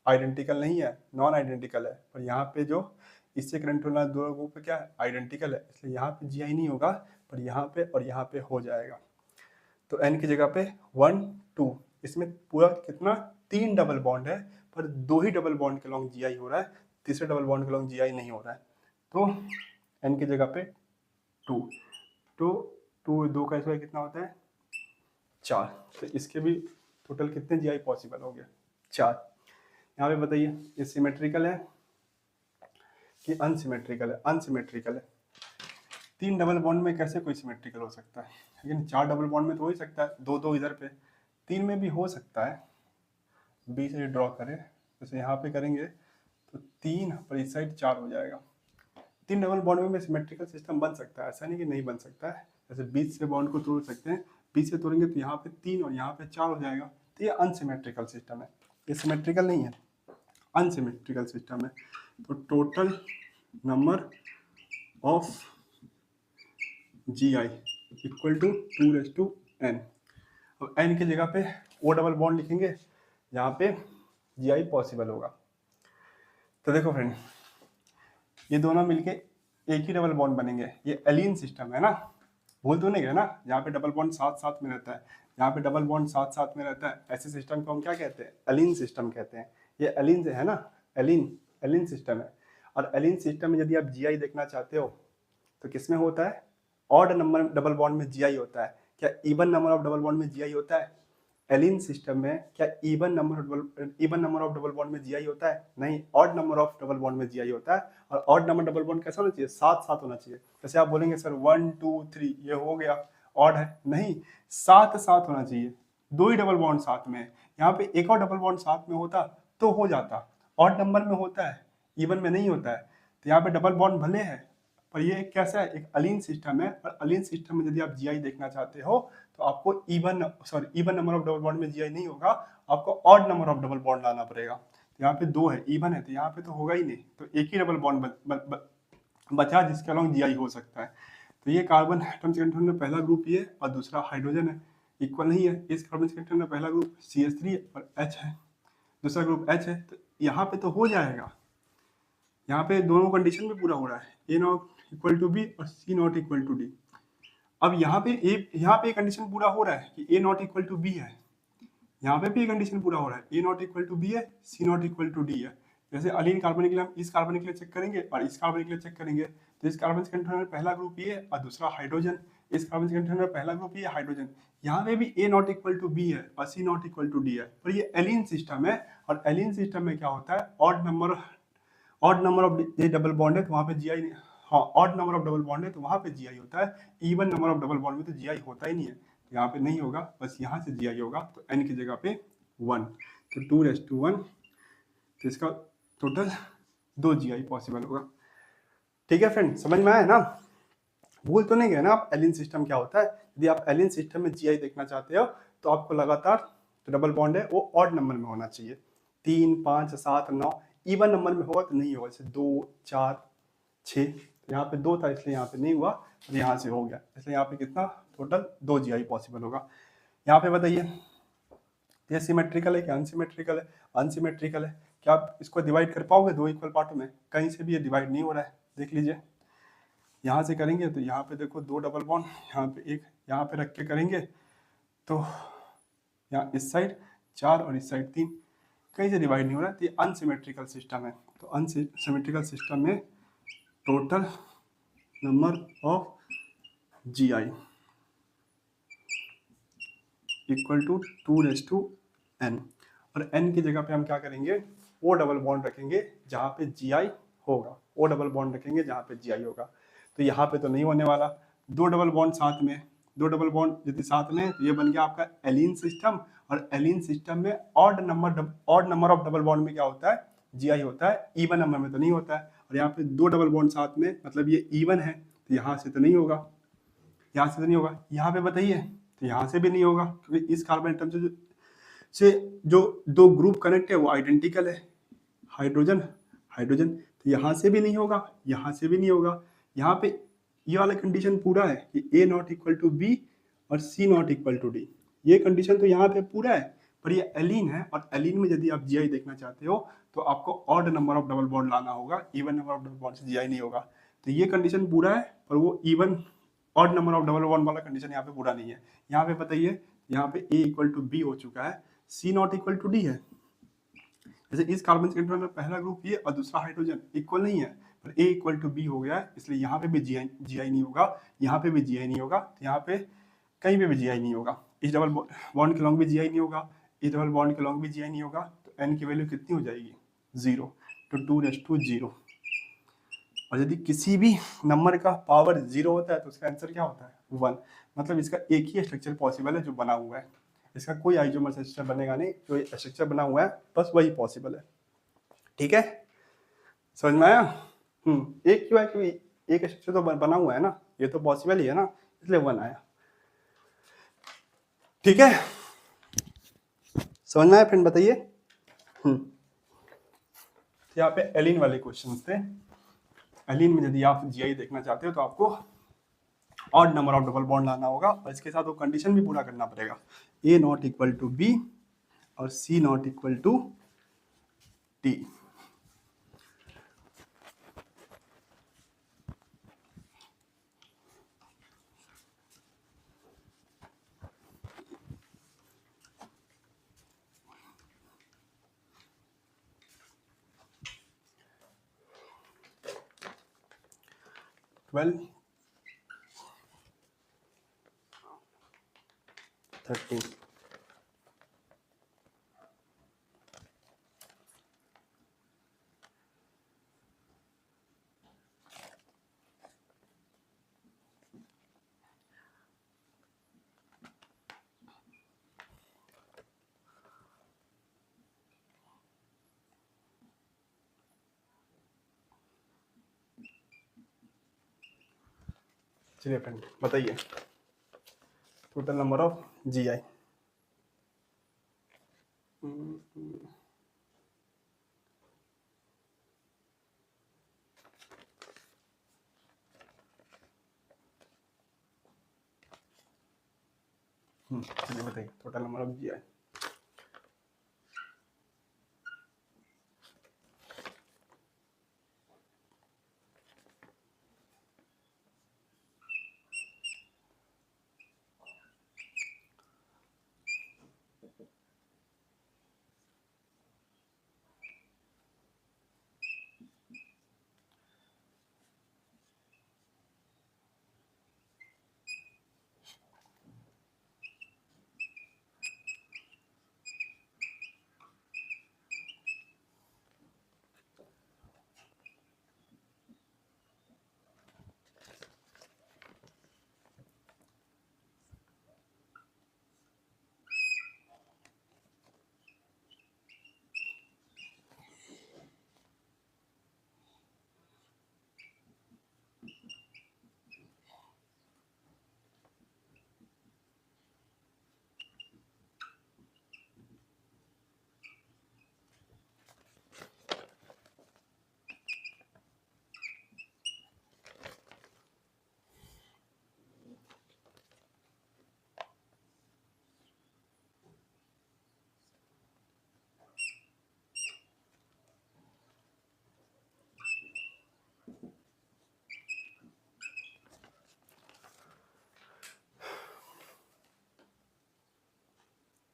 आइडेंटिकल नहीं है, नॉन आइडेंटिकल है। और यहाँ पे जो इससे करंट होना दोनों ग्रुप पे क्या है? आइडेंटिकल है, इसलिए यहाँ पे जीआई नहीं होगा, पर यहाँ पे और यहाँ पे हो जाएगा। तो एन की जगह पे 1 2, इसमें पूरा कितना? 3 डबल बॉन्ड है, पर 2 ही डबल बॉन्ड के लॉन्ग जीआई हो रहा है, तीसरे डबल बॉन्ड के लॉन्ग जीआई नहीं हो रहा है। तो एन की जगह पे 2, तो 2 का स्क्वायर कितना होता है? 4। तो इसके भी टोटल कितने जीआई पॉसिबल हो गए? 4। यहाँ पे बताइए, ये सिमेट्रिकल है कि अनसिमेट्रिकल है? अनसिमेट्रिकल है। 3 डबल बॉन्ड में कैसे कोई सिमेट्रिकल हो सकता है? लेकिन 4 डबल बॉन्ड में तो हो ही सकता है, 2 इधर पे, 3 में भी हो सकता है। बी से ड्रॉ करें, जैसे यहाँ पे करेंगे तो 3 और इस साइड 4 हो जाएगा। 3 डबल बॉन्ड में सिमेट्रिकल सिस्टम बन सकता है, ऐसा नहीं कि नहीं बन सकता है। जैसे बीच से बॉन्ड को तोड़ सकते हैं, बीच से तोड़ेंगे तो यहाँ पे 3 और यहाँ पे 4 हो जाएगा। तो ये अनसिमेट्रिकल सिस्टम है, ये सिमेट्रिकल नहीं है, अनसिमेट्रिकल सिस्टम है। तो total number of G I equal to 2n। अब n की जगह पे ओ डबल बॉन्ड लिखेंगे जहाँ पे जी आई पॉसिबल होगा। तो देखो फ्रेंड, ये दोनों मिलके एक ही डबल बॉन्ड बनेंगे, ये एलीन सिस्टम है ना, भूल तो नहीं गए ना, जहाँ पे डबल बॉन्ड साथ साथ में रहता है, जहाँ पे डबल बॉन्ड साथ साथ में रहता है, ऐसे सिस्टम को हम क्या कहते हैं? एलीन सिस्टम कहते हैं। ये एलीन है ना, एलीन सिस्टम है। और एलीन सिस्टम में यदि आप जीआई देखना चाहते हो तो किसमें होता है? ऑड नंबर डबल बॉन्ड में जीआई होता है। क्या even number of double bond में जीआई होता है? एलीन सिस्टम में क्या even number of double bond में जीआई होता है? नहीं, odd number of double bond में जीआई होता है। और ऑड नंबर डबल बॉन्ड कैसा होना चाहिए? साथ साथ होना चाहिए। जैसे आप बोलेंगे सर 1 2 3 ये हो गया, ऑड है, नहीं, साथ साथ होना चाहिए। दो ही डबल बॉन्ड साथ में है। यहाँ पे एक और डबल बॉन्ड साथ में होता तो हो जाता, ऑड नंबर में होता है, इवन में नहीं होता है। तो यहाँ पे डबल बॉन्ड भले है, पर ये कैसा है, एक अलीन सिस्टम है, और अलीन सिस्टम में यदि आप जीआई देखना चाहते हो तो आपको even number of double bond में जीआई नहीं होगा, आपको odd number of double bond लाना पड़ेगा। तो यहाँ पे दो है, इवन है, तो यहाँ पे तो होगा ही नहीं, तो एक ही डबल बॉन्ड बचा जिसके अलॉन्ग जीआई हो सकता है। तो ये कार्बन एटम सेकेंड में पहला ग्रुप ये और दूसरा हाइड्रोजन है, इक्वल नहीं है। इस कार्बन सेकेंड में पहला ग्रुप CH3 और H है, दूसरा ग्रुप H है, तो यहाँ पे तो हो जाएगा। यहाँ पे दोनों कंडीशन भी पूरा हो रहा है, A not equal to B और C not equal to D. अब यहाँ पे कंडीशन पूरा हो रहा है कि A not equal to B है, यहाँ पे भी कंडीशन पूरा हो रहा है, A not equal to B है, C not equal to D है। जैसे अलीन कार्बनिक के लिए हम इस कार्बनिक के लिए चेक करेंगे और इस कार्बनिक के लिए चेक करेंगे, तो इस कार्बन सेकेंड में पहला ग्रुप ये और दूसरा हाइड्रोजन, इस कार्बन सेकेंड में पहला ग्रुप ये हाइड्रोजन, यहाँ पे भी A not equal to B है और C not equal to D है। पर ये एलीन सिस्टम है, और एलीन सिस्टम में क्या होता है, ऑड नंबर ऑफ ये डबल बॉन्ड है तो वहाँ पे जीआई, हाँ odd number of double bond है तो वहाँ पे जीआई होता है, even number of double bond में तो जीआई होता ही नहीं है, यहाँ पे नहीं होगा, बस यहाँ से जीआई होगा, तो n की जगह पे 1, तो 2:1, तो इसका टोटल 2 जीआई पॉसिबल होगा। ठीक है फ्रेंड, समझ में आया ना, भूल तो नहीं गए ना आप एलिन सिस्टम क्या होता है। यदि आप एलिन सिस्टम में जीआई देखना चाहते हो तो आपको लगातार जो डबल बॉन्ड है वो ऑड नंबर में होना चाहिए, 3, 5, 7, 9, इवन नंबर में होगा तो नहीं होगा, जैसे 2, 4, 6, यहाँ पे 2 था इसलिए यहाँ पे नहीं हुआ, और यहाँ से हो गया, इसलिए यहाँ पे कितना टोटल 2 जीआई पॉसिबल होगा। यहाँ पे बताइए ये सिमेट्रिकल है क्या अनसिमेट्रिकल है? अनसिमेट्रिकल है। क्या आप इसको डिवाइड कर पाओगे दो इक्वल पार्टों में? कहीं से भी ये डिवाइड नहीं हो रहा है, देख लीजिए। यहाँ से करेंगे तो यहाँ पे देखो 2 डबल बॉन्ड, यहाँ पे एक, यहाँ पे रख के करेंगे तो यहाँ इस साइड 4 और इस साइड 3, कहीं से डिवाइड नहीं हो रहा है, तो ये अनसिमेट्रिकल सिस्टम है। तो अनसिमेट्रिकल सिस्टम में total number of GI equal to 2:n, और n की जगह पे हम क्या करेंगे, वो डबल बॉन्ड रखेंगे जहाँ पे जीआई होगा, वो डबल बॉन्ड रखेंगे जहाँ पे जीआई होगा। तो यहाँ पे तो नहीं होने वाला, दो डबल बॉन्ड साथ में, दो डबल बॉन्ड यदि साथ में तो ये बन गया आपका एलीन सिस्टम, और एलीन सिस्टम में odd number of double bond में क्या होता है, जीआई होता है, इवन नंबर में तो नहीं होता है। और यहाँ पे दो डबल बॉन्ड साथ में मतलब ये इवन है, तो यहाँ से तो नहीं होगा, यहाँ से तो नहीं होगा, यहाँ पे बताइए, तो यहाँ से भी नहीं होगा, क्योंकि इस कार्बन एटम से जो दो ग्रुप कनेक्ट है वो आइडेंटिकल है, हाइड्रोजन हाइड्रोजन, तो यहाँ से भी नहीं होगा, यहाँ से भी नहीं होगा। यहाँ पे ये वाला कंडीशन पूरा है कि A not equal to B और C not equal to D, ये कंडीशन तो यहाँ पे पूरा है, पर ये एलीन है, और एलीन में यदि आप जीआई देखना चाहते हो तो आपको odd number of double bond लाना होगा, even number of double bond से जीआई नहीं होगा। तो ये कंडीशन पूरा है, पर वो even odd number of double bond वाला कंडीशन यहाँ पे पूरा नहीं है। यहाँ पे बताइए, यहाँ पे A इक्वल टू बी हो चुका है, C not equal to D है। जैसे इस कार्बन सेकेंड में पहला ग्रुप ये और दूसरा हाइड्रोजन इक्वल नहीं है, पर A इक्वल टू बी हो गया है, इसलिए यहाँ पे भी जीआई नहीं होगा, यहाँ पे भी जीआई नहीं होगा, तो यहाँ पे कहीं पे भी जीआई नहीं होगा। इस डबल बॉन्ड के लॉन्ग भी जीआई नहीं होगा, इस डबल बॉन्ड के लॉन्ग भी जीआई नहीं होगा, तो n की वैल्यू कितनी हो जाएगी, 0, तो 2:0। और यदि किसी भी नंबर का पावर 0 होता है तो उसका आंसर क्या होता है, 1। मतलब इसका एक ही स्ट्रक्चर पॉसिबल है जो बना हुआ है, इसका कोई आइसोमर स्ट्रक्चर बनेगा नहीं, जो स्ट्रक्चर बना हुआ है बस वही पॉसिबल है। ठीक है, समझ में आया? एक क्यों है, क्योंकि एक स्ट्रक्चर तो बना हुआ है ना, ये तो पॉसिबल ही है ना, इसलिए 1 आया। ठीक है, समझ में आया फ्रेंड, बताइए। तो यहाँ पे एलिन वाले क्वेश्चन थे। एलिन में यदि आप जीआई देखना चाहते हो तो आपको odd number of double bond लाना होगा, और इसके साथ वो कंडीशन भी पूरा करना पड़ेगा, A not equal to B और C not equal to D. Twelve 13 चलिए फ्रेंड बताइए टोटल नंबर ऑफ GI। चलिए बताइए टोटल नंबर ऑफ GI।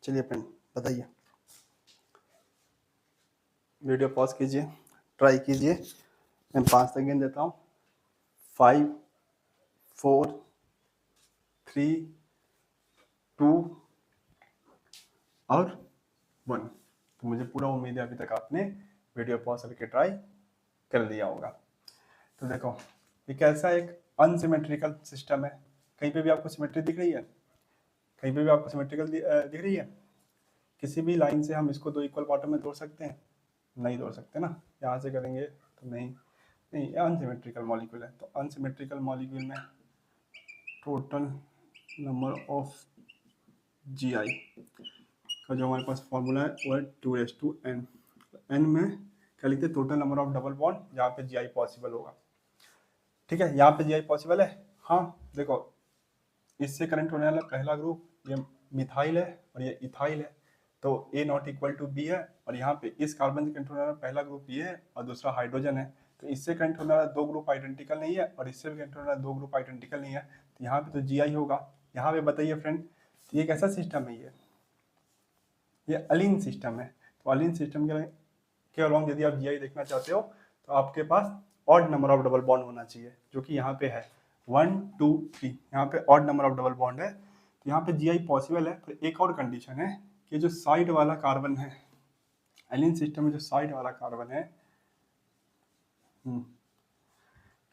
चलिए फ्रेंड बताइए, वीडियो पॉज कीजिए, ट्राई कीजिए। मैं 5 सेकेंड देता हूँ। 5 4 3 2 और 1। तो मुझे पूरा उम्मीद है अभी तक आपने वीडियो पॉज करके ट्राई कर लिया होगा। तो देखो ये कैसा एक अनसिमेट्रिकल सिस्टम है। कहीं पे भी आपको सिमेट्री दिख रही है? कहीं पे भी आपको सिमेट्रिकल दिख रही है? किसी भी लाइन से हम इसको 2 इक्वल पार्टों में तोड़ सकते हैं? नहीं तोड़ सकते ना। यहाँ से करेंगे तो नहीं, ये अनसिमेट्रिकल मॉलिक्यूल है। तो अनसिमेट्रिकल मॉलिक्यूल में टोटल नंबर ऑफ GI का जो हमारे पास फॉर्मूला है वो है 2:n। n में क्या लिखते हैं? Total number of double bond जहाँ पे GI पॉसिबल होगा। ठीक है, यहाँ पे GI पॉसिबल है। हाँ देखो, इससे करंट होने वाला पहला ग्रुप ये मिथाइल है और ये इथाइल है, तो A not equal to B है। और यहाँ पे इस कार्बन से करंट होने वाला पहला ग्रुप ये है और दूसरा हाइड्रोजन है, तो इससे करंट होने वाला 2 ग्रुप आइडेंटिकल नहीं है और इससे भी करंट होने वाला 2 ग्रुप आइडेंटिकल नहीं है। तो यहाँ पे तो GI होगा। यहाँ पे बताइए फ्रेंड, ये कैसा सिस्टम है? ये अलीन सिस्टम है। तो अलीन सिस्टम के अलॉन्ग यदि आप GI देखना चाहते हो तो आपके पास odd number of double bond होना चाहिए, जो कि यहाँ पे है 1 2 3। यहाँ पे odd number of double bond है, तो यहाँ पे GI पॉसिबल है। पर एक और कंडीशन है कि जो साइड वाला कार्बन है, एलिन सिस्टम में जो साइड वाला कार्बन है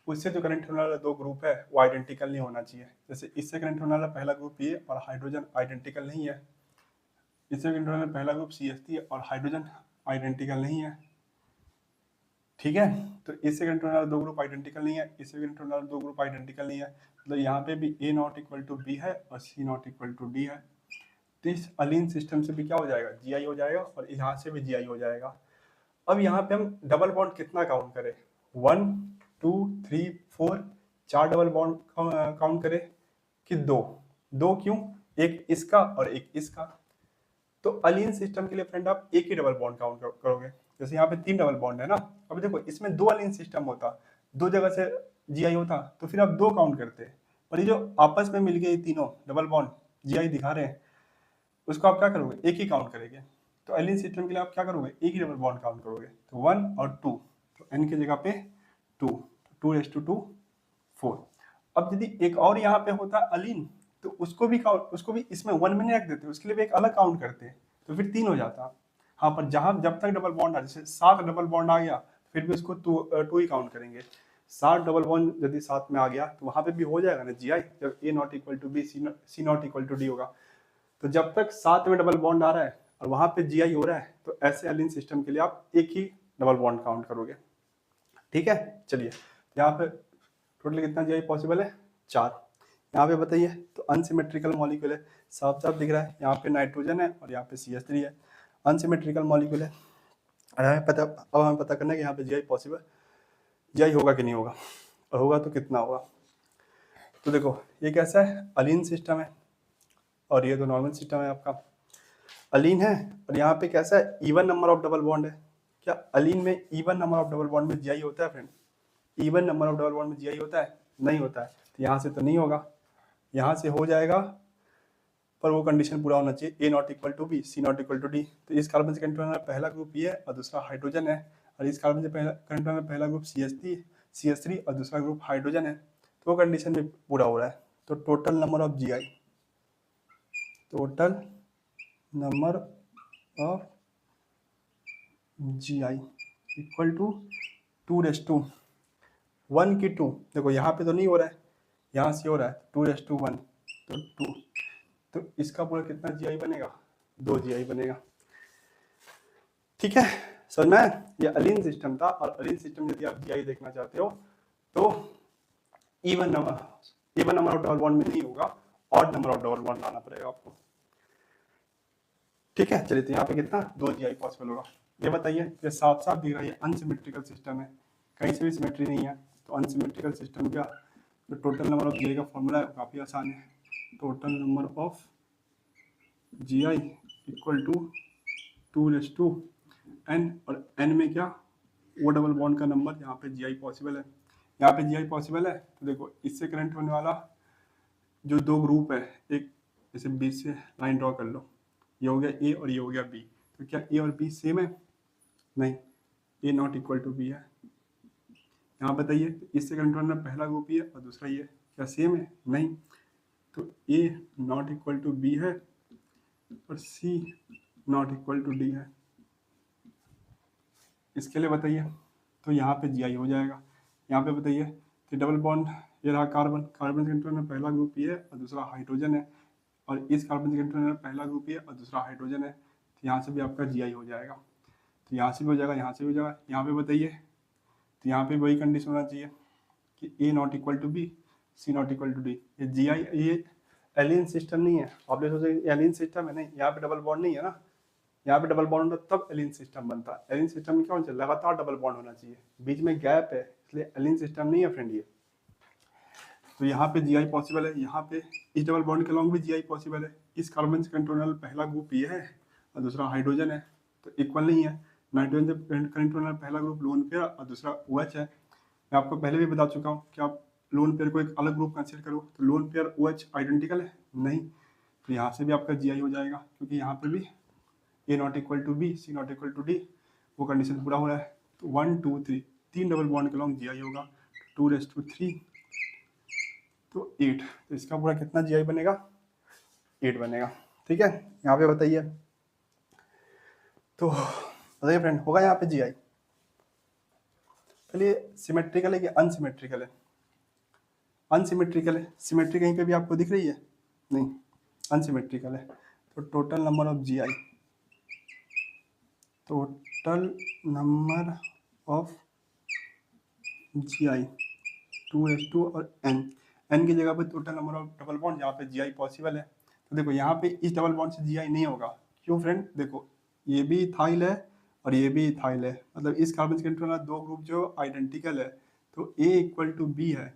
उससे जो करंट होने वाला 2 ग्रुप है वो आइडेंटिकल नहीं होना चाहिए। जैसे इससे करंट होने वाला पहला ग्रुप ये और हाइड्रोजन आइडेंटिकल नहीं है, इससे करंट होने वाला पहला ग्रुप CH3 और हाइड्रोजन आइडेंटिकल नहीं है। ठीक है, तो इससे करंट होने वाला 2 ग्रुप आइडेंटिकल नहीं है, इससे करंट होने वाला 2 ग्रुप आइडेंटिकल नहीं है। मतलब यहाँ पे भी A not equal to B है और C not equal to D है। तो इस अलीन सिस्टम से भी क्या हो जाएगा? GI हो जाएगा और यहाँ से भी GI हो जाएगा। अब यहाँ पे हम डबल बॉन्ड कितना काउंट करें? 1 2 3 4, 4 डबल बॉन्ड काउंट करें कि 2? 2 क्यों? एक इसका और एक इसका। तो अलीन सिस्टम के लिए फ्रेंड आप एक ही डबल बॉन्ड काउंट करोगे। जैसे यहाँ पे 3 डबल बॉन्ड है ना, अब देखो इसमें 2 अलीन सिस्टम होता, 2 जगह से GI होता, तो फिर आप 2 काउंट करते। पर ये जो आपस में मिल गए तीनों डबल बॉन्ड GI दिखा रहे हैं, उसको आप क्या करोगे? एक ही काउंट करेंगे। तो एलिन सिस्टम के लिए आप क्या करोगे? एक ही डबल बॉन्ड काउंट करोगे। तो 1 और 2, तो n की जगह पे 2, 2:2 4। अब यदि एक और यहाँ पे होता अलीन, तो उसको भी इसमें 1 में नहीं रख देते, उसके लिए भी एक अलग काउंट करते, तो फिर 3 हो जाता। हाँ, पर जब तक डबल बॉन्ड आ, जैसे 7 डबल बॉन्ड आ गया, फिर भी उसको 2 ही काउंट करेंगे। 7 डबल बॉन्ड यदि साथ में आ गया तो वहां पे भी हो जाएगा ना GI, जब A not equal to B, C not equal to D होगा। तो जब तक 7 में डबल बॉन्ड आ रहा है और वहां पे GI हो रहा है, तो ऐसे एलिन सिस्टम के लिए आप एक ही डबल बॉन्ड काउंट करोगे। ठीक है, चलिए यहाँ पे टोटल कितना GI पॉसिबल है? 4। यहाँ पे बताइए तो अनसिमेट्रिकल मॉलिक्यूल है, साफ साफ दिख रहा है, यहाँ पे नाइट्रोजन है और यहाँ पे CH3 है, अनसिमेट्रिकल मॉलिक्यूल है। अब हमें पता करना है कि यहाँ पे जीआई पॉसिबल, जीआई होगा कि नहीं होगा, और होगा तो कितना होगा। तो देखो ये कैसा है, अलीन सिस्टम है और ये तो नॉर्मल सिस्टम है आपका, अलीन है और यहाँ पे कैसा है, even number of double bond है। क्या अलीन में even number of double bond में जीआई होता है friend? Even number of double bond में जीआई होता है? नहीं होता है। तो यहाँ से तो नहीं होगा, यहाँ से हो जाएगा, पर वो कंडीशन पूरा होना चाहिए, A not equal to B, C not equal to D. तो इस कार्बन से कंटेनर में पहला ग्रुप ये है और दूसरा हाइड्रोजन है, और इस कार्बन से कंटेनर में पहला ग्रुप CH3 और दूसरा ग्रुप हाइड्रोजन है, तो वो कंडीशन भी पूरा हो रहा है। तो total number of GI, total number of GI equal to 2:1 की 2। देखो यहाँ पे तो नहीं हो रहा है, यहाँ से हो रहा है 2:1, तो 2, तो इसका पूरा कितना जीआई बनेगा, 2 जीआई बनेगा। ठीक है, समझ में? ये अलीन सिस्टम था, और अलीन सिस्टम यदि आप जीआई देखना चाहते हो तो even number of double bond में नहीं होगा, odd number of double bond लाना पड़ेगा आपको। ठीक है, चलिए तो यहाँ पे कितना, 2 जीआई पॉसिबल होगा। ये बताइए, ये साफ साफ दिख रहा है अनसिमेट्रिकल सिस्टम है, कहीं से भी सिमेट्री नहीं है, तो अनसिमेट्रिकल सिस्टम का जो टोटल नंबर ऑफ जीआई का फॉर्मूला है काफ़ी आसान है, total number of GI equal to 2:n, और n में क्या, वो डबल बॉन्ड का नंबर, यहाँ पे जीआई पॉसिबल है, यहाँ पे जीआई पॉसिबल है। तो देखो इससे करंट होने वाला जो 2 ग्रुप है, एक जैसे बीच से लाइन ड्रॉ कर लो, ये हो गया ए और ये हो गया बी, तो क्या ए और बी सेम है? नहीं, ए नॉट इक्वल टू बी है। यहाँ बताइए, तो इससे करंट होने वाला पहला ग्रुप ये और दूसरा ये, क्या सेम है? नहीं, तो A not equal to B है और C not equal to D है। इसके लिए बताइए, तो यहाँ पे जीआई हो जाएगा। यहाँ पे बताइए, तो डबल बॉन्ड ये रहा कार्बन सेंटर में पहला ग्रुप ये है और दूसरा हाइड्रोजन है, और इस कार्बन सेंटर में पहला ग्रुप ये और दूसरा हाइड्रोजन है, तो यहाँ से भी आपका जीआई हो जाएगा। तो यहाँ से भी हो जाएगा, यहाँ से भी हो जाएगा। यहाँ पे बताइए, तो यहाँ पे वही कंडीशन होना चाहिए कि A not equal to B, C not equal to D. ये जीआई, ये एलियन सिस्टम नहीं है, आप सोचे एलियन सिस्टम है, नहीं, यहाँ पे डबल बॉन्ड नहीं है ना, यहाँ पे डबल बॉन्ड होता तब एलियन सिस्टम बनता है। एलियन सिस्टम में क्या होना चाहिए, लगातार डबल बॉन्ड होना चाहिए, बीच में गैप है, इसलिए एलियन सिस्टम नहीं है फ्रेंड ये। तो यहाँ पे जीआई पॉसिबल है, यहाँ पे इस डबल बॉन्ड के अलॉन्ग भी जीआई पॉसिबल है। इस कार्बन से कंट्रोनल पहला ग्रुप ये है और दूसरा हाइड्रोजन है, तो इक्वल नहीं है। नाइट्रोजन से कंट्रोनल पहला ग्रुप लोन पेयर और दूसरा OH है। मैं आपको पहले भी बता चुका हूँ कि आप लोन पेयर को एक अलग ग्रुप कंसिडर करो, तो लोन पेयर OH आइडेंटिकल है नहीं, तो यहाँ से भी आपका जीआई हो जाएगा, क्योंकि यहाँ पे भी A not equal to B, C not equal to D, वो कंडीशन पूरा हो रहा है। तो 1 2 3 3 डबल बॉन्ड के लॉन्ग जीआई होगा, 2:3 तो 8, तो इसका पूरा कितना जीआई बनेगा, 8 बनेगा। ठीक है, यहाँ पे बताइए, तो बताइए फ्रेंड, होगा यहाँ पे जीआई? चलिए, सिमेट्रिकल है कि अनसिमेट्रिकल है? अनसिमेट्रिकल है। सिमेट्री कहीं पे भी आपको दिख रही है? नहीं, अनसिमेट्रिकल है। तो total number of GI, total number of GI 2:2 और n की जगह पे total number of double bond, यहाँ पे जीआई पॉसिबल है। तो देखो यहाँ पे इस डबल बॉन्ड से जीआई नहीं होगा, क्यों फ्रेंड? देखो ये भी इथाइल है और ये भी इथाइल है, मतलब इस कार्बन के वाला 2 ग्रुप जो आइडेंटिकल है, तो A इक्वल टू बी है।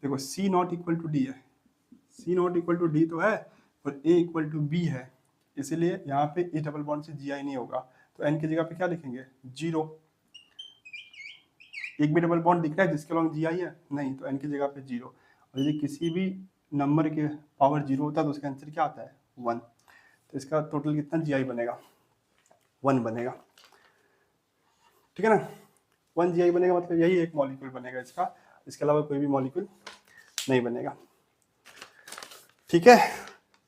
देखो C not equal to D है, C not equal to D तो है, और A इक्वल टू बी है, इसीलिए यहाँ पे इस डबल बॉन्ड से जीआई नहीं होगा। तो n की जगह पे क्या लिखेंगे, 0। एक भी डबल बॉन्ड दिख रहा है जिसके लॉन्ग जीआई है? नहीं, तो n की जगह पे 0। और यदि किसी भी नंबर के पावर 0 होता है तो उसका आंसर क्या आता है, 1। तो इसका टोटल कितना जीआई बनेगा, 1 बनेगा। ठीक है ना, 1 जीआई बनेगा, मतलब यही एक मॉलिक्यूल बनेगा इसका, इसके अलावा कोई भी मॉलिक्यूल नहीं बनेगा। ठीक है।